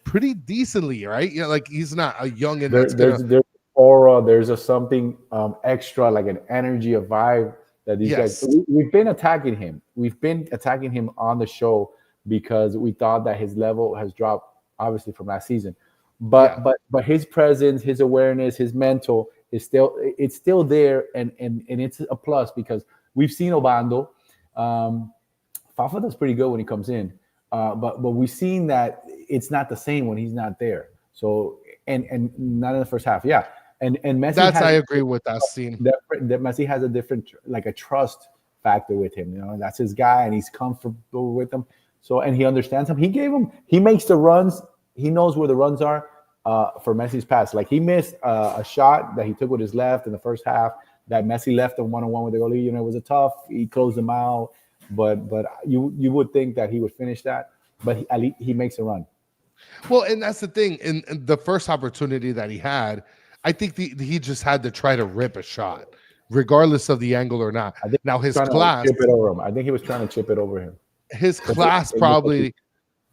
pretty decently, right? Yeah, like he's not a young and there's aura, there's something extra, like an energy, a vibe that these guys. We've been attacking him. We've been attacking him on the show because we thought that his level has dropped, obviously, from last season. But his presence, his awareness, his mental is still there, and it's a plus because we've seen Obando. Fafa does pretty good when he comes in, but we've seen that it's not the same when he's not there. So and not in the first half, yeah. And Messi, I agree with that scene. That Messi has a different, like a trust factor with him. You know, that's his guy, and he's comfortable with him. So, and he understands him. He makes the runs. He knows where the runs are for Messi's pass. Like he missed a shot that he took with his left in the first half that Messi left him one-on-one with the goalie. You know, it was a tough. He closed him out, but you would think that he would finish that, but he makes a run. Well, and that's the thing. In the first opportunity that he had, I think he just had to try to rip a shot, regardless of the angle or not. Now his class, chip it over him. I think he was trying to chip it over him. His class probably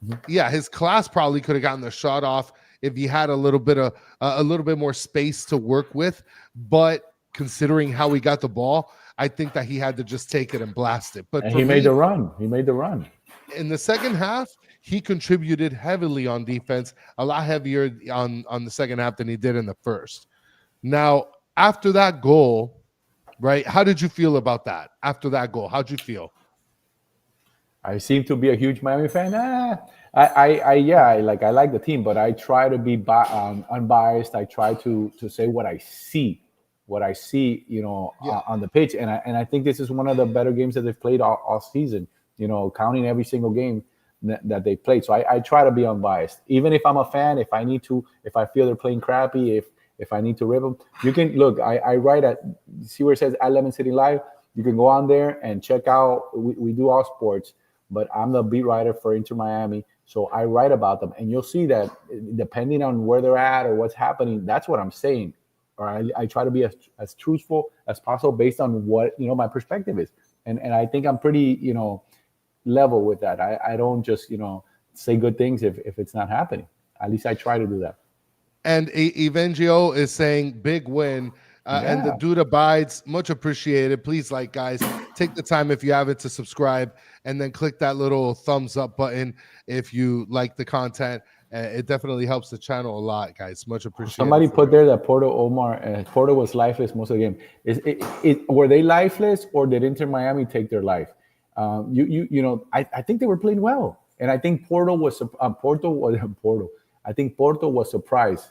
could have gotten the shot off if he had a little bit more space to work with. But considering how he got the ball, I think that he had to just take it and blast it. But he made the run. He made the run. In the second half, he contributed heavily on defense, a lot heavier on the second half than he did in the first. Now, after that goal, right, how did you feel about that? After that goal, how'd you feel? I seem to be a huge Miami fan. I like the team, but I try to be unbiased. I try to say what I see, you know, on the pitch. And I think this is one of the better games that they've played all season, you know, counting every single game that they played. So I try to be unbiased. Even if I'm a fan, if I feel they're playing crappy, if I need to rip them, you can look, I write see where it says at Lemon City Live. You can go on there and check out, we do all sports, but I'm the beat writer for Inter Miami. So I write about them, and you'll see that depending on where they're at or what's happening, that's what I'm saying. Or I try to be as truthful as possible based on what, you know, my perspective is. And I think I'm pretty, you know, level with that. I don't just, you know, say good things if it's not happening. At least I try to do that. And Evangio is saying big win. And the dude abides. Much appreciated. Please, like, guys, take the time if you haven't to subscribe, and then click that little thumbs up button if you like the content. It definitely helps the channel a lot, guys. Much appreciated. Somebody put there that Porto was lifeless most of the game. Were they lifeless, or did Inter Miami take their life? I think they were playing well, and I think Porto was I think Porto was surprised.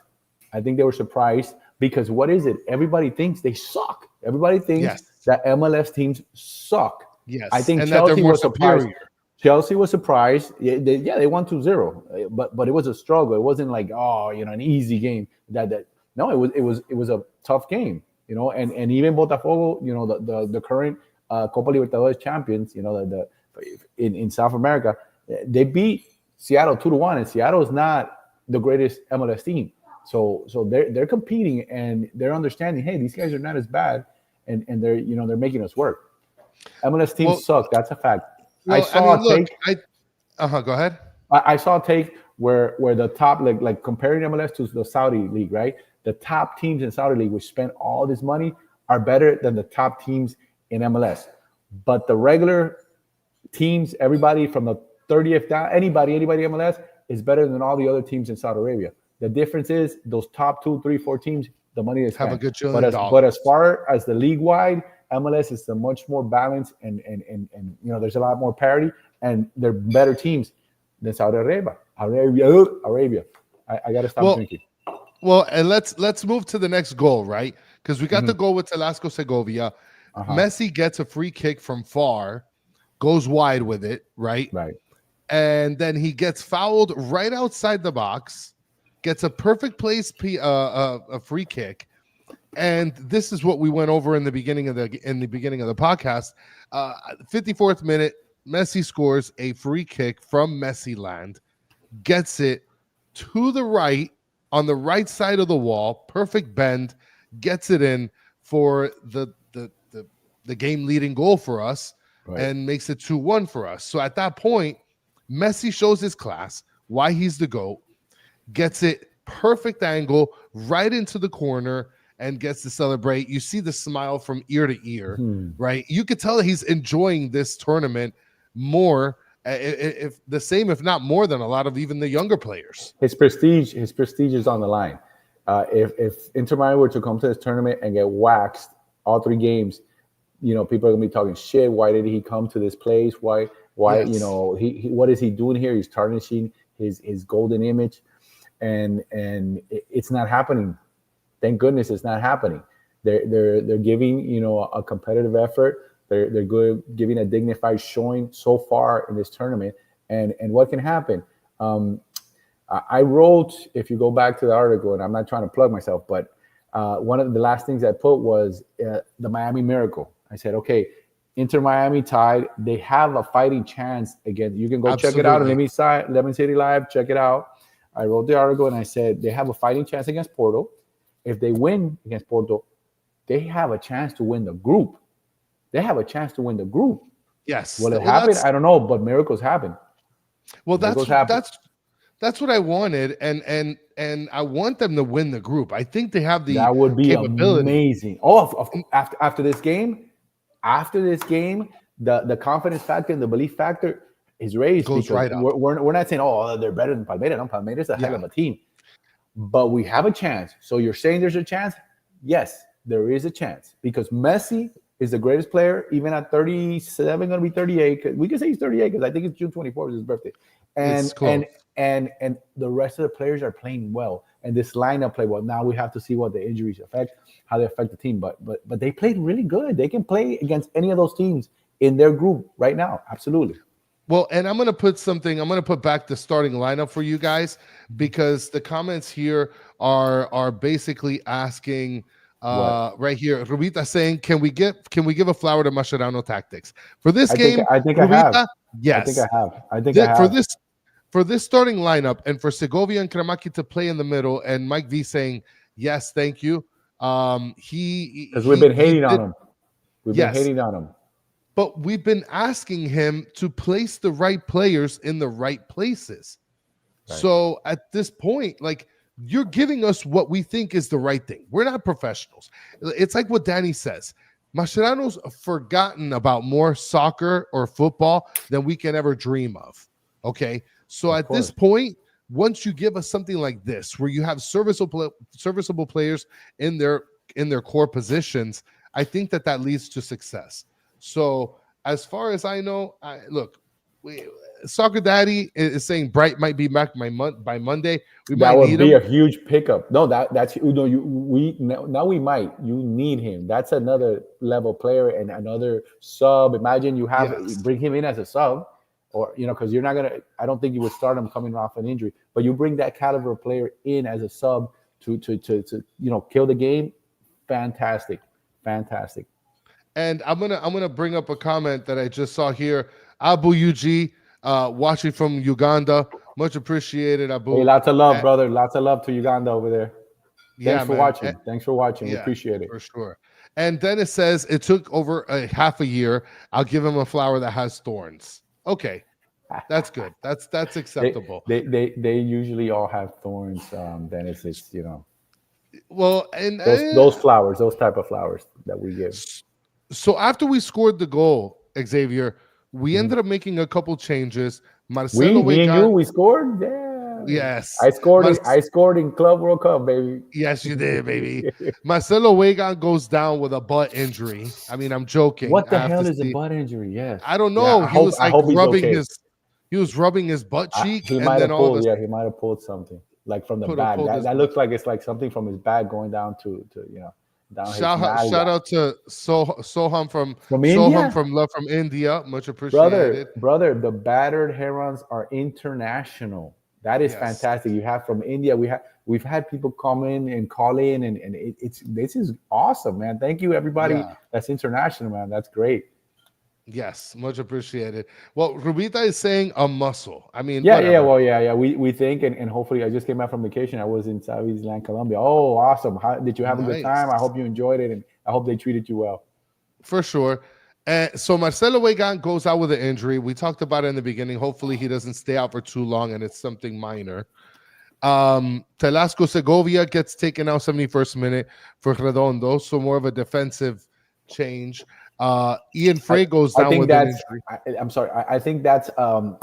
I think they were surprised because what is it? Everybody thinks they suck. Everybody thinks that MLS teams suck. Yes, I think and Chelsea was superior. surprised. Chelsea was surprised. They won 2-0, but it was a struggle. It wasn't like an easy game. No, it was a tough game. And even Botafogo, the current Copa Libertadores champions, in South America, they beat Seattle 2-1, and Seattle is not the greatest MLS team. So they're competing, and they're understanding, hey, these guys are not as bad, and they're making us work. MLS teams suck. That's a fact. Well, go ahead. I saw a take where the top, like comparing MLS to the Saudi league, right? The top teams in Saudi league, which spend all this money, are better than the top teams in MLS. But the regular teams, everybody from the 30th down, anybody MLS is better than all the other teams in Saudi Arabia. The difference is those top 2, 3, 4 teams, the money they spend. Have a good but as far as the league wide, MLS is the much more balanced, and there's a lot more parity, and they're better teams than Saudi Arabia. Arabia. I got to stop drinking. Well, and let's move to the next goal, right? Because we got the goal with Velasco Segovia. Messi gets a free kick from far, goes wide with it, right? Right. And then he gets fouled right outside the box, gets a perfect place, a free kick. And this is what we went over in the beginning of the podcast. 54th minute, Messi scores a free kick from Messi land, gets it to the right on the right side of the wall, perfect bend, gets it in for the game leading goal for us, and makes it 2-1 for us. So at that point, Messi shows his class, why he's the GOAT, gets it perfect angle right into the corner, and gets to celebrate. You see the smile from ear to ear, right? You could tell that he's enjoying this tournament more, if not more than a lot of even the younger players. His prestige is on the line. If Inter Miami were to come to this tournament and get waxed all 3 games, people are gonna be talking shit. Why did he come to this place? Why? Yes. What is he doing here? He's tarnishing his golden image, and it's not happening. Thank goodness it's not happening. They're giving a competitive effort. They're good, giving a dignified showing so far in this tournament. And what can happen? I wrote, if you go back to the article, and I'm not trying to plug myself, but one of the last things I put was the Miami Miracle. I said, okay, Inter Miami tied. They have a fighting chance again. You can go check it out on Lemon City Live. Check it out. I wrote the article and I said they have a fighting chance against Porto. If they win against Porto, they have a chance to win the group. Yes. Will it happen? I don't know, but miracles happen. Well, that's what I wanted, and I want them to win the group. I think they have the that would be capability. Amazing. After this game, the confidence factor and the belief factor is raised. Goes right up. We're not saying they're better than Palmeiras. No, Palmeiras is a hell of a team. But we have a chance. So you're saying there's a chance? Yes, there is a chance. Because Messi is the greatest player, even at 37, going to be 38. We can say he's 38 because I think it's June 24th, his birthday. And the rest of the players are playing well. And this lineup played well. Now we have to see what the injuries affect, how they affect the team. But they played really good. They can play against any of those teams in their group right now. Absolutely. Well, and I'm going to put back the starting lineup for you guys, because the comments here are basically asking right here. Rubita saying, can we give a flower to Mascherano tactics for this game? I think Rubita, I have. Yes. I think I have. For this starting lineup, and for Segovia and Kramaki to play in the middle, and Mike V saying, yes, thank you. Because we've been hating on him. We've been hating on him. But we've been asking him to place the right players in the right places. Right. So at this point, like, you're giving us what we think is the right thing. We're not professionals. It's like what Danny says. Mascherano's forgotten about more soccer or football than we can ever dream of. Okay, so at this point, once you give us something like this, where you have serviceable players in their core positions, I think that leads to success. So as far as I know, Soccer Daddy is saying Bright might be back by Monday. That would be a huge pickup. No, that's now we might. You need him. That's another level player and another sub. Imagine you bring him in as a sub, or because you're not gonna. I don't think you would start him coming off an injury, but you bring that caliber player in as a sub to kill the game. Fantastic. And I'm gonna bring up a comment that I just saw here. Abu UG, watching from Uganda, much appreciated. Abu, hey, lots of love, brother. Lots of love to Uganda over there. Thanks for watching. Thanks for watching. We appreciate it for sure. And Dennis says it took over a half a year. I'll give him a flower that has thorns. Okay, that's good. That's acceptable. They usually all have thorns. Dennis, it's Well, and those flowers, those type of flowers that we give. So after we scored the goal, Xavier, we ended up making a couple changes. Marcelo me and you, we scored. Yeah. Yes. I scored in Club World Cup, baby. Yes, you did, baby. Marcelo Wegan goes down with a butt injury. I mean, I'm joking. What the hell is a butt injury? Yes. I don't know. Yeah, he was rubbing his butt cheek. He might have pulled. He might have pulled something like from the back. That looks like it's like something from his back going down to down shout out to Soham from India? from India. Much appreciated. Brother, the battered herons are international. That is fantastic. You have from India. We've had people come in and call in, and this is awesome, man. Thank you, everybody. That's international, man. That's great. Yes, much appreciated. Well, Rubita is saying a muscle. I mean, We think, and hopefully, I just came back from vacation. I was in Southeast Land, Colombia. Oh, awesome! Did you have a good time? I hope you enjoyed it, and I hope they treated you well. For sure. So Marcelo Wegan goes out with an injury. We talked about it in the beginning. Hopefully, he doesn't stay out for too long, and it's something minor. Telasco Segovia gets taken out 71st minute for Redondo, so more of a defensive change. Ian Frey goes down with an injury. I'm sorry. I think that's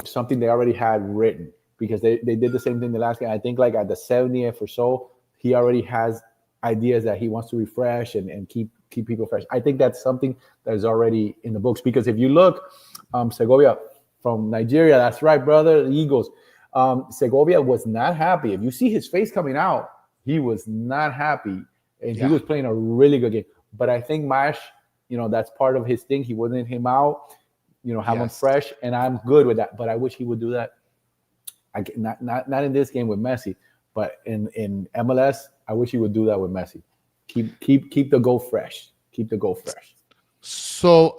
something they already had written because they did the same thing the last game. I think like at the 70th or so, he already has ideas that he wants to refresh and keep people fresh. I think that's something that is already in the books because if you look, Segovia from Nigeria, that's right, brother, the Eagles. Segovia was not happy. If you see his face coming out, he was not happy, and he was playing a really good game. But I think Mash, that's part of his thing. He wanted him out, have him fresh, and I'm good with that. But I wish he would do that. Not in this game with Messi, but in MLS, I wish he would do that with Messi. Keep the goal fresh. Keep the goal fresh. So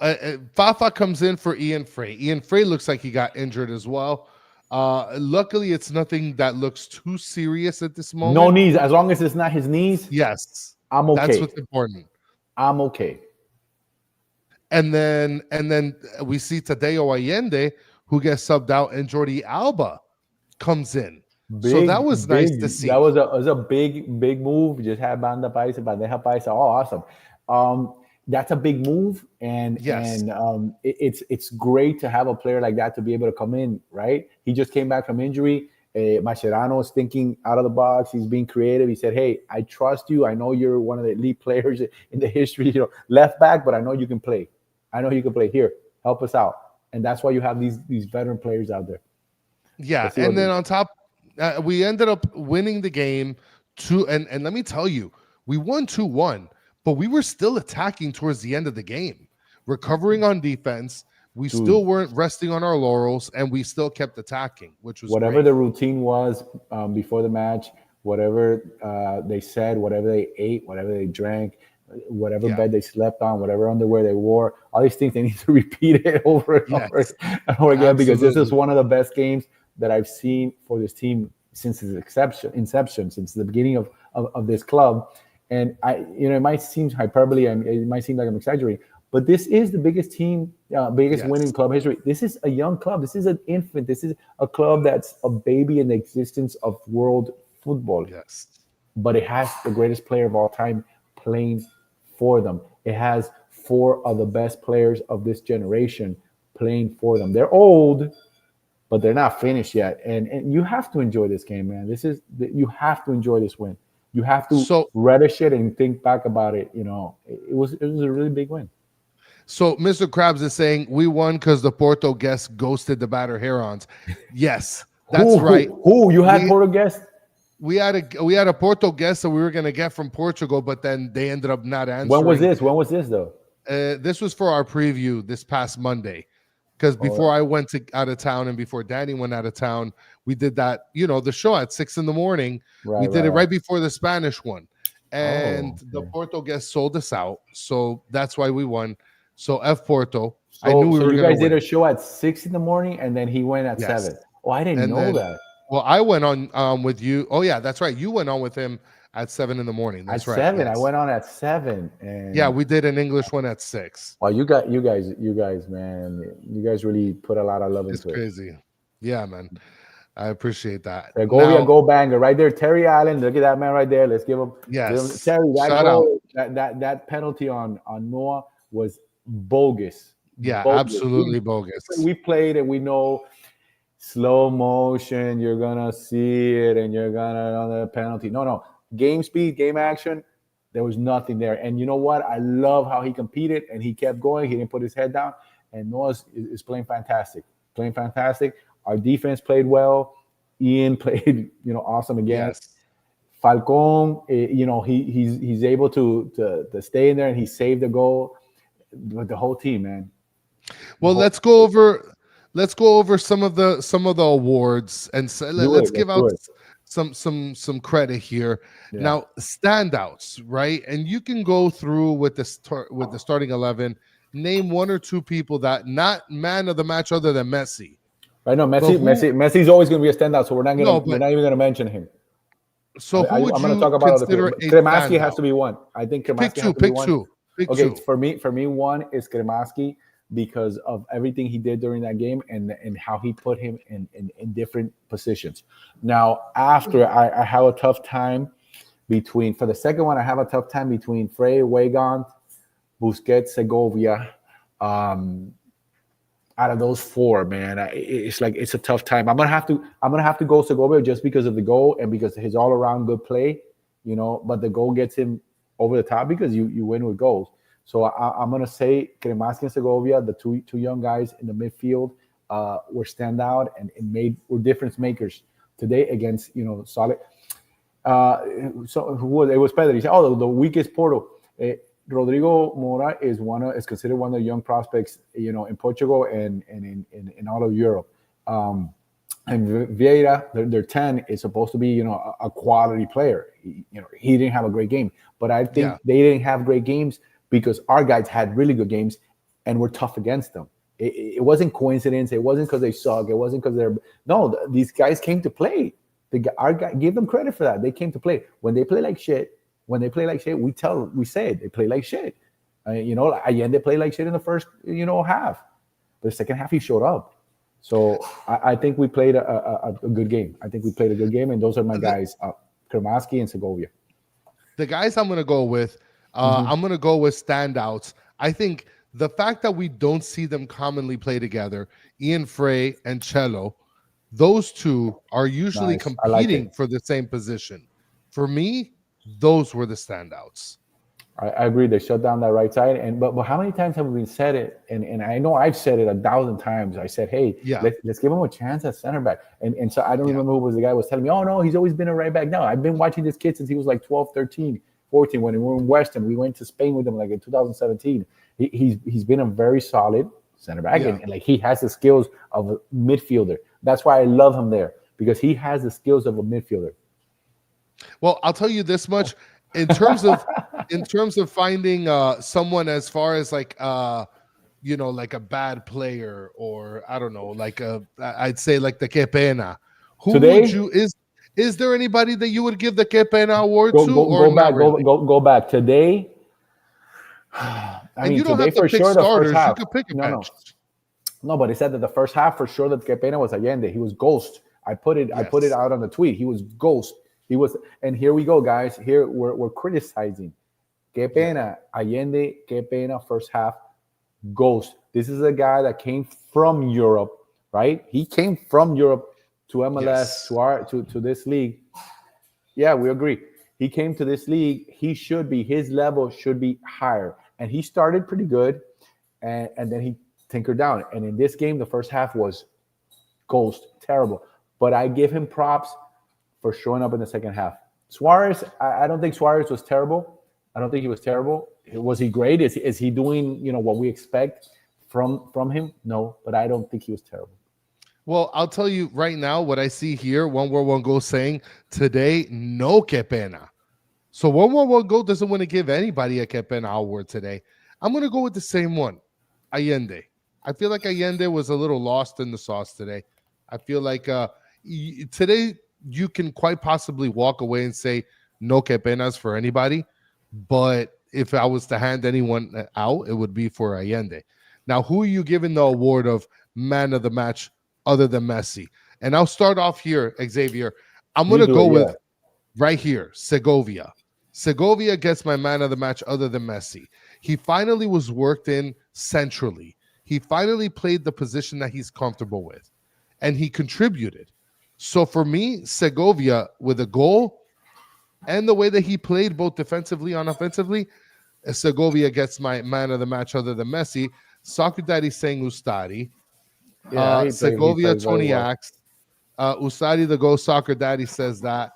Fafa comes in for Ian Frey. Ian Frey looks like he got injured as well. Luckily, it's nothing that looks too serious at this moment. No knees, as long as it's not his knees. Yes, I'm okay. That's what's important. I'm okay. And then we see Tadeo Allende, who gets subbed out, and Jordi Alba comes in. So that was nice to see. That was a big move. Just had Bandeja Paisa. Oh, awesome. That's a big move, and it's great to have a player like that to be able to come in. Right? He just came back from injury. Mascherano is thinking out of the box. He's being creative. He said, "Hey, I trust you. I know you're one of the elite players in the history. Left back, but I know you can play. I know you can play. Here, help us out." And that's why you have these veteran players out there. Yeah, and then on top, we ended up winning the game and let me tell you, we won 2-1, but we were still attacking towards the end of the game, recovering on defense. We still weren't resting on our laurels, and we still kept attacking, which was whatever great. The routine was before the match, whatever they said, whatever they ate, whatever they drank, whatever bed they slept on, whatever underwear they wore, all these things, they need to repeat it over and over again, because this is one of the best games that I've seen for this team since its inception, since the beginning of this club. And it might seem hyperbole, it might seem like I'm exaggerating, but this is the biggest team, biggest winning club history. This is a young club. This is an infant. This is a club that's a baby in the existence of world football. Yes. But it has the greatest player of all time playing for them. It has 4 of the best players of this generation playing for them. They're old, but they're not finished yet. And you have to enjoy this game, man. You have to enjoy this win. You have to relish it and think back about it. You know, it was a really big win. So Mr. Krabs is saying we won because the Porto guests ghosted the Batter Herons. Yes, that's right. Who you had Porto guests? We had a Porto guest that we were gonna get from Portugal, but then they ended up not answering. When was this though? This was for our preview this past Monday. Because before I went out of town and before Danny went out of town, we did that, the show at 6 a.m. We did it right before the Spanish one. And the Porto guest sold us out. So that's why we won. So F Porto. I knew we were you guys did a show at 6 a.m. and then he went at 7. Oh, I didn't know that. Well, I went on with you. Oh, yeah, that's right. You went on with him at 7 a.m. That's right. 7. Yes. I went on at 7. And yeah, we did an English one at 6. Well, you guys, man, you guys really put a lot of love into it. It's crazy. Yeah, man. I appreciate that. Segovia, go banger right there. Terry Allen, look at that man right there. Let's give him. Yes. Terry, that penalty on Noah was bogus. Yeah, absolutely bogus. We played and we know slow motion. You're gonna see it, and you're gonna on the penalty. No. Game speed, game action. There was nothing there. And you know what? I love how he competed and he kept going. He didn't put his head down. And Noah is playing fantastic. Our defense played well. Ian played, awesome again. Yes. Falcon, he's able to stay in there and he saved the goal with the whole team, man. Well, let's go over some of the awards and let's give out some credit here. Yeah. Now, standouts, right? And you can go through with the starting 11. Name 1 or 2 people that not man of the match other than Messi. Right? No, Messi's always going to be a standout, so we're not even going to mention him. So I'm going to talk about other people. Kremaski has to be one. I think Kremaski has to be one. Pick two. For me, one is Kremaski because of everything he did during that game and how he put him in different positions. Now, after I have a tough time for the second one, I have a tough time between Frey, Weigand, Busquets, Segovia. Out of those 4, man, it's a tough time. I'm gonna have to go Segovia just because of the goal and because of his all around good play, But the goal gets him over the top because you win with goals. So I'm gonna say Kremaski and Segovia, the two young guys in the midfield, were standout and were difference makers today against solid. So who was it? Was Pedro? He said, "Oh, the weakest Porto." Rodrigo Mora is considered one of the young prospects, in Portugal and in all of Europe. And Vieira, their 10, is supposed to be, a quality player. He didn't have a great game, but I think they didn't have great games because our guys had really good games and were tough against them. It wasn't coincidence. It wasn't because they suck. It wasn't because these guys came to play. Our guy, give them credit for that. They came to play. When they play like shit, we say it. They play like shit. Allende played like shit in the first, half. But the second half, he showed up. So I think we played a good game. And those are my guys, Kremaski and Segovia. The guys I'm going to go with, I'm going to go with standouts. I think the fact that we don't see them commonly play together, Ian Frey and Cello, those two are usually competing for the same position. For me, those were the standouts. I agree. They shut down that right side. But how many times have we said it? And I know I've said it 1,000 times. I said, hey, let's give him a chance at center back. And so I don't remember who was the guy who was telling me, oh, no, he's always been a right back. No, I've been watching this kid since he was like 12, 13, 14. When we were in Western, we went to Spain with him like in 2017. He's been a very solid center back. And like he has the skills of a midfielder. That's why I love him there, because he has the skills of a midfielder. Well, I'll tell you this much. In terms of finding someone as far as like like a bad player, or I don't know, I'd say like the Que Pena. Is there anybody that you would give the Que Pena award to? Go back today. And you don't have to pick starters. You could pick a bench. No, but he said that the first half for sure that Que Pena was Allende. He was ghost. I put it out on the tweet. He was ghost. He was, and here we go, guys. Here we're criticizing. Qué pena, Allende. Qué pena. First half, ghost. This is a guy that came from Europe, right? He came from Europe to MLS, to this league. Yeah, we agree. He came to this league. His level should be higher. And he started pretty good, and then he tinkered down. And in this game, the first half was ghost, terrible. But I give him props for showing up in the second half. Suarez, I don't think Suarez was terrible. I don't think he was terrible. Was he great? Is he doing what we expect from him? No, but I don't think he was terrible. Well, I'll tell you right now what I see here. 111 Goal saying today, no que pena. So 111 Goal doesn't want to give anybody a que pena award today. I'm going to go with the same one, Allende. I feel like Allende was a little lost in the sauce today. I feel like today you can quite possibly walk away and say no que penas for anybody. But if I was to hand anyone out, it would be for Allende. Now, who are you giving the award of man of the match other than Messi? And I'll start off here, Xavier. I'm going to go with right here, Segovia. Segovia gets my man of the match other than Messi. He finally was worked in centrally. He finally played the position that he's comfortable with, and he contributed. So for me, Segovia with a goal and the way that he played both defensively and offensively, Segovia gets my man of the match other than Messi. Soccer Daddy saying Ustari. Segovia, Tony Axe. Ustari the Go Soccer Daddy says that.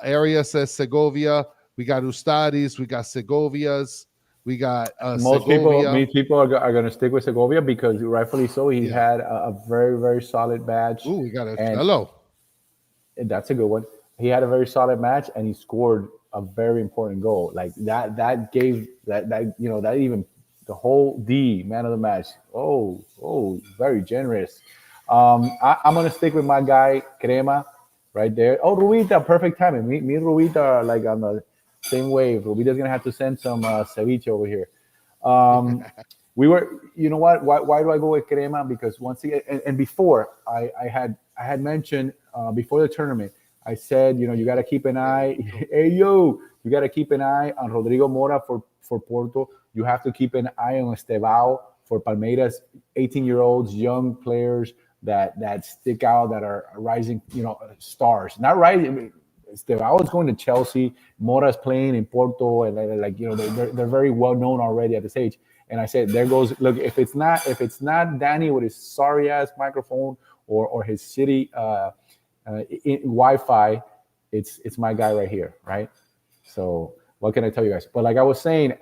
Area says Segovia. We got Ustaris. We got Segovias. We got most people are going to stick with Segovia because rightfully so. He had a very, very solid match. Ooh, we got a hello. That's a good one. He had a very solid match and he scored a very important goal. Like that gave that even the whole D man of the match. Oh, very generous. I'm gonna stick with my guy Crema right there. Oh, Rubita, perfect timing. Me and Rubita are like on the same wave. Rubita's gonna have to send some ceviche over here. We were, you know what? Why do I go with Crema? Because once again, and before I had mentioned before the tournament, I said, you got to keep an eye. You got to keep an eye on Rodrigo Mora for Porto. You have to keep an eye on Estevao for Palmeiras. 18-year-olds, young players that stick out, that are rising, stars. Not rising. Estevao is going to Chelsea. Mora is playing in Porto, and they're very well known already at this age. And I said, there goes. Look, if it's not Danny with his sorry ass microphone or his shitty Wi-Fi, it's my guy right here, right? So what can I tell you guys? But like I was saying,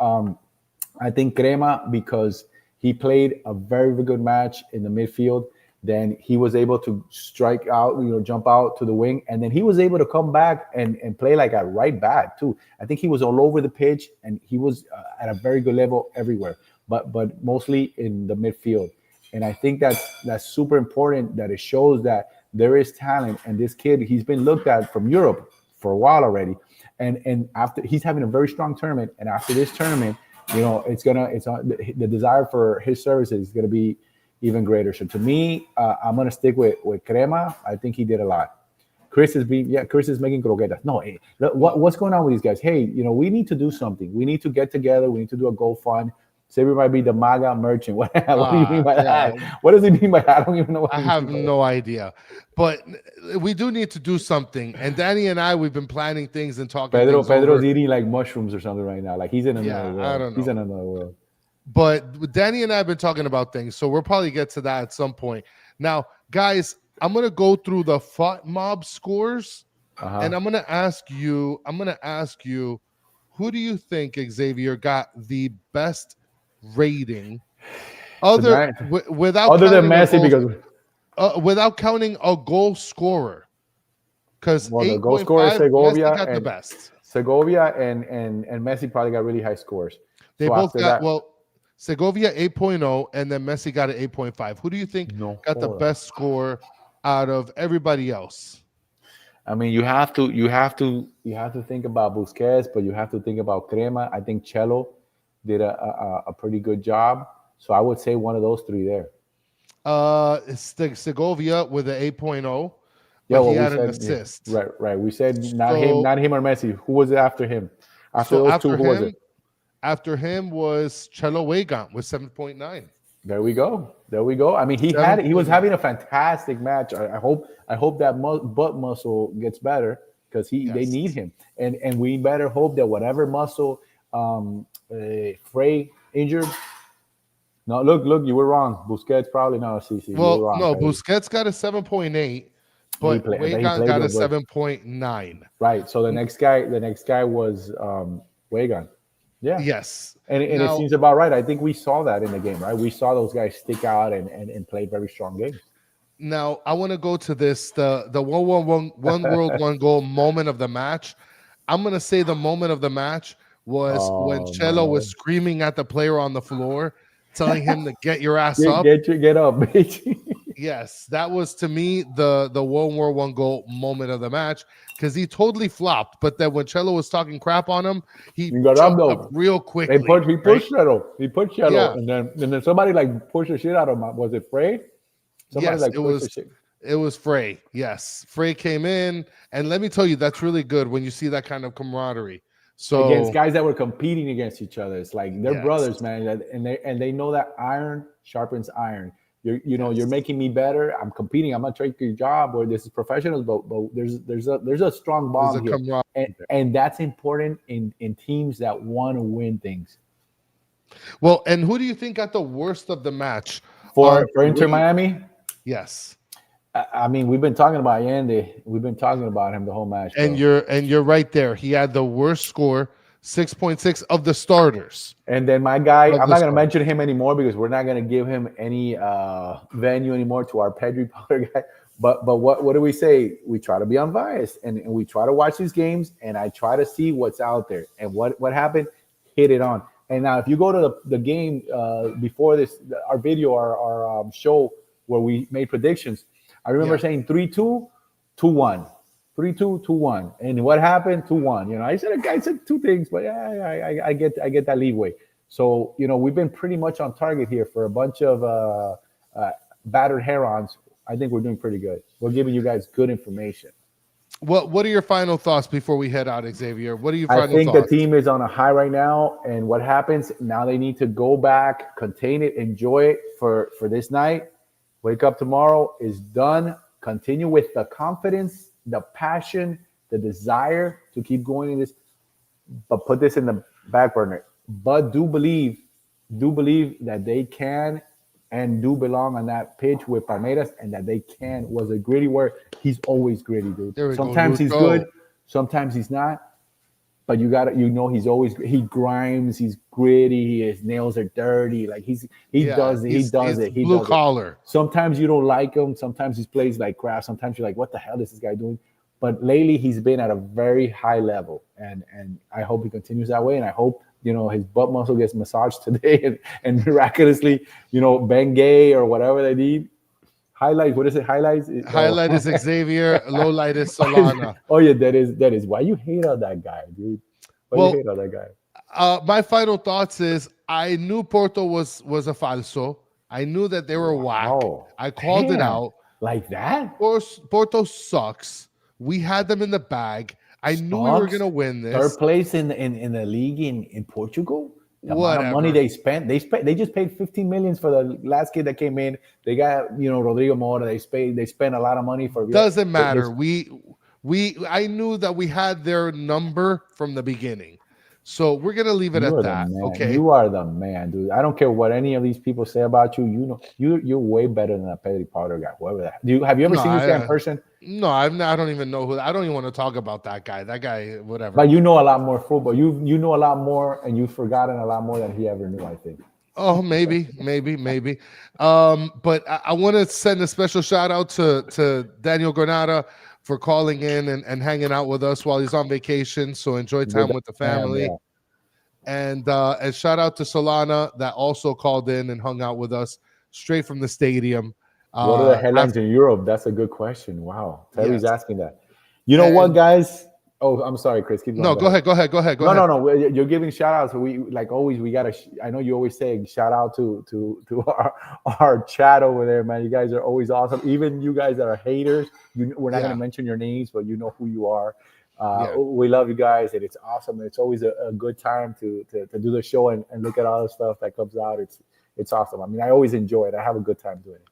I think Crema, because he played a very, very good match in the midfield. Then he was able to strike out, jump out to the wing, and then he was able to come back and play like a right back too. I think he was all over the pitch, and he was at a very good level everywhere, but mostly in the midfield. And I think that's super important, that it shows that there is talent, and this kid, he's been looked at from Europe for a while already, and after he's having a very strong tournament, and after this tournament, the desire for his services is gonna be even greater. So to me, I'm gonna stick with Crema. I think he did a lot. Chris is making croquetas. No, hey, what's going on with these guys? Hey, we need to do something. We need to get together. We need to do a GoFund. Xavier might be the MAGA merchant. What do you mean by that? What does he mean by that? I don't even know. I have no idea. But we do need to do something. And Danny and we've been planning things and talking. Pedro's eating like mushrooms or something right now. Like he's in another world. I don't know. He's in another world. But Danny and I have been talking about things, so we'll probably get to that at some point. Now, guys, I'm gonna go through the FUT Mob scores, and I'm gonna ask you, who do you think, Xavier, got the best rating without than Messi, because without counting a goal scorer? Because the goal scorer Segovia got the best. Segovia and Messi probably got really high scores. They both got Segovia 8.0, and then Messi got an 8.5. Who do you think got the best score out of everybody else? I mean, you have to think about Busquets, but you have to think about Crema. I think Cello did a pretty good job. So I would say one of those three there. Segovia with an 8.0. but well, he we had an said assist. right. We said not So- him or Messi. Who was it after him? After So those two, who was it? after him was Chelo Weigand with 7.9. There we go. I mean, he was 7.9. having a fantastic match. I hope that butt muscle gets better because they Yes. need him, and we better hope that whatever muscle Frey injured. No, look, you were wrong. Busquets probably no. You were wrong, No, baby. Busquets got a 7.8, but He Weigand played got a good. 7.9. Right. So the next guy was Weigand. Yeah. Yes. And it Now- seems about right. I think we saw that in the game, right? We saw those guys stick out and play very strong games. Now I want to go to this the 1 world 1 goal moment of the match. I'm gonna say the moment of the match was when Chelo was screaming at the player on the floor, telling him to get your ass up. Get up, bitch. Yes, that was to me the 1 world 1 goal moment of the match because he totally flopped. But then when Chelo was talking crap on him, he got jumped up, up though. real quickly. He pushed Chelo. Yeah. And then somebody like pushed the shit out of him. Was it Frey? Somebody Yes, pushed the shit. It was Frey. Yes, Frey came in, and let me tell you, that's really good when you see that kind of camaraderie. So Against guys that were competing against each other, it's like they're Yes. brothers, man, and they know that iron sharpens iron. You're making me better. I'm competing. I'm not trying to your job, or this is professional, but there's a strong bond there's a here, and that's important in teams that want to win things. well, and who do you think got the worst of the match For Inter Miami, Yes, I mean, we've been talking about Yandy. We've been talking about him the whole match. and bro. you're right there. He had the worst score, 6.6 of the starters. And then my guy, Of I'm the not going to squad. mention him anymore because we're not going to give him any venue anymore to our Pedri Powder guy. But what do we say? We try to be unbiased and we try to watch these games and I try to see what's out there. And what happened? Hit it on. And now if you go to the game before this, our video, our show where we made predictions, I remember saying 3-2, 2-1. 3-2, 2-1. And what happened? 2-1. You know, I said two things, but I get that leeway. So, you know, we've been pretty much on target here for a bunch of battered herons. I think we're doing pretty good. We're giving you guys good information. What are your final thoughts before we head out, Xavier? What are your I final think thoughts? the team is on a high right now. And what happens now, they need to go back, contain it, enjoy it for this night. Wake up tomorrow is done. Continue with the confidence, the passion, the desire to keep going in this, but put this in the back burner. But do believe that they can and do belong on that pitch with Palmeiras, and that they can. Was a gritty word. He's always gritty, dude. Sometimes he's good, sometimes he's not. But you he grinds, he's gritty, his nails are dirty. Like he does it. Blue collar. Sometimes you don't like him. Sometimes he plays like crap. Sometimes you're like, what the hell is this guy doing? But lately he's been at a very high level. And I hope he continues that way. And I hope, you know, his butt muscle gets massaged today and miraculously, you know, Bengay or whatever they need. Highlights. What is it? Highlights. Highlight is Xavier. Low light is Solana. Oh yeah, that is. Why you hate on that guy, dude? Why you hate on that guy? My final thoughts is I knew Porto was a falso. I knew that they were whack. I called it out. Like that? Porto sucks. We had them in the bag. I knew we were gonna win this. Third place in the league in Portugal. The amount of money they just paid 15 million for the last kid that came in. They got, you know, Rodrigo Mora. They spent a lot of money for. Doesn't matter. I knew that we had their number from the beginning, so we're gonna leave it at that. Okay, you are the man, dude. I don't care what any of these people say about you. You know, you're way better than that Pedri Powder guy. Whoever that. Have you ever seen this guy in person? No, I don't even know who. I don't even want to talk about that guy. That guy, whatever. But you know a lot more football. You know a lot more, and you've forgotten a lot more than he ever knew, I think. Oh, maybe. But I want to send a special shout out to Daniel Granada for calling in and hanging out with us while he's on vacation. So enjoy time with the family. And shout out to Solana that also called in and hung out with us straight from the stadium. What are the headlines in Europe? That's a good question. Wow. Terry's asking that. You know what, guys? Oh, I'm sorry, Chris. Keep going. No, go ahead. No. You're giving shout outs. So we like always. We gotta. I know you always say shout out to our chat over there, man. You guys are always awesome. Even you guys that are haters, we're not gonna mention your names, but you know who you are. We love you guys, and it's awesome. It's always a good time to do the show and look at all the stuff that comes out. It's awesome. I mean, I always enjoy it. I have a good time doing it.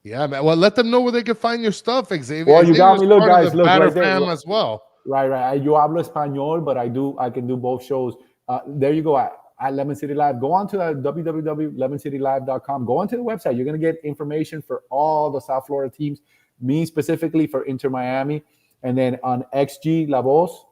Yeah, man. Well, let them know where they can find your stuff, Xavier. Well, you got me. Look, guys, look right there. Fam as well. Right. Yo hablo español, but I can do both shows. There you go at Lemon City Live. Go on to www.lemoncitylive.com. Go onto the website. You're gonna get information for all the South Florida teams. Me specifically for Inter Miami, and then on XG La Voz,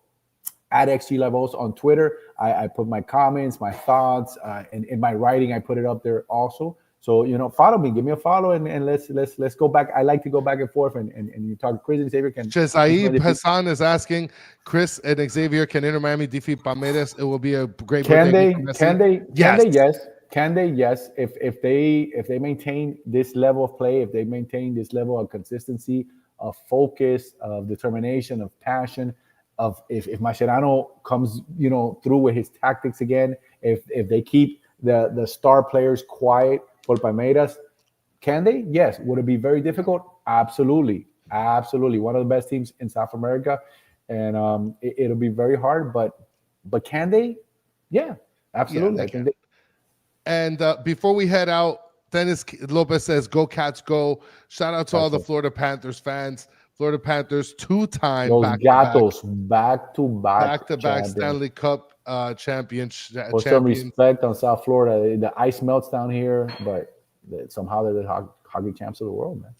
at XG La Voz on Twitter. I put my comments, my thoughts, and in my writing, I put it up there also. So, follow me, give me a follow, and let's go back. I like to go back and forth, and you talk. Chris and Xavier can. Jazaib Hassan is asking, Chris and Xavier, can Inter Miami defeat Palmeiras? It will be a great. Can they? Yes. Yes. If they maintain this level of play, if they maintain this level of consistency, of focus, of determination, of passion, of if Mascherano comes, through with his tactics again, if they keep the star players quiet for Palmeiras, can they? Yes. Would it be very difficult? Absolutely. One of the best teams in South America, and it'll be very hard. But can they? Yeah, absolutely. Yeah, I think they. And before we head out, Dennis Lopez says, "Go Cats, go!" Shout out to all the Florida Panthers fans. Florida Panthers, two-time back-to-back Stanley Cup champions. Put some respect on South Florida. The ice melts down here, but somehow they're the hockey champs of the world, man.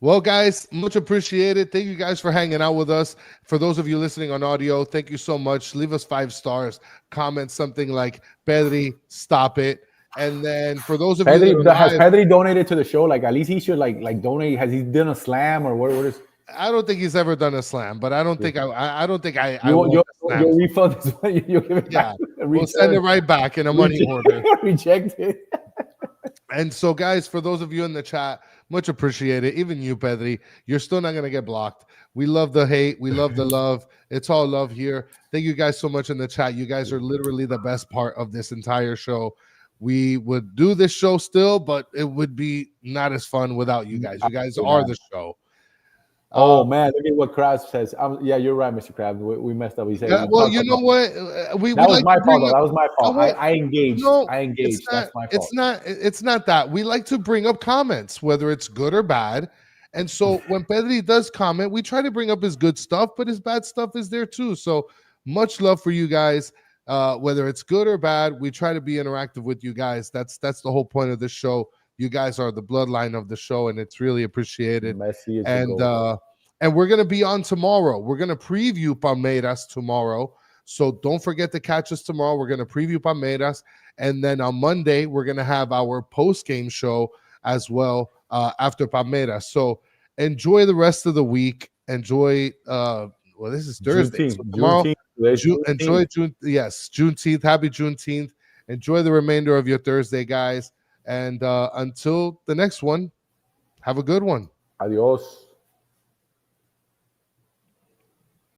Well, guys, much appreciated. Thank you guys for hanging out with us. For those of you listening on audio, thank you so much. Leave us 5 stars. Comment something like, Pedri, stop it. And then for those of you that has Pedri donated to the show, like at least he should like donate. Has he done a slam or what is? I don't think he's ever done a slam, but I don't think I don't think I your refund is you give it back. We'll send it right back in a money order. Reject it. And so, guys, for those of you in the chat, much appreciated. Even you, Pedri, you're still not gonna get blocked. We love the hate, we love the love. It's all love here. Thank you guys so much in the chat. You guys are literally the best part of this entire show. We would do this show still, but it would be not as fun without you guys. You guys are the show. Oh man, look at what Krabs says. Yeah, you're right, Mr. Krabs. We messed up. We said, well, you know what? That was my fault. That was my fault. I engaged. No, I engaged. That's my fault. It's not that. We like to bring up comments, whether it's good or bad. And so when Pedri does comment, we try to bring up his good stuff, but his bad stuff is there too. So much love for you guys. Whether it's good or bad, we try to be interactive with you guys. That's the whole point of this show. You guys are the bloodline of the show, and it's really appreciated. And we're gonna be on tomorrow. We're gonna preview Palmeiras tomorrow, so don't forget to catch us tomorrow. We're gonna preview Palmeiras, and then on Monday we're gonna have our post-game show as well after Palmeiras. So enjoy the rest of the week. Enjoy. This is Thursday. So tomorrow. Enjoy June. Yes, Juneteenth. Happy Juneteenth. Enjoy the remainder of your Thursday, guys. And until the next one, have a good one. Adios.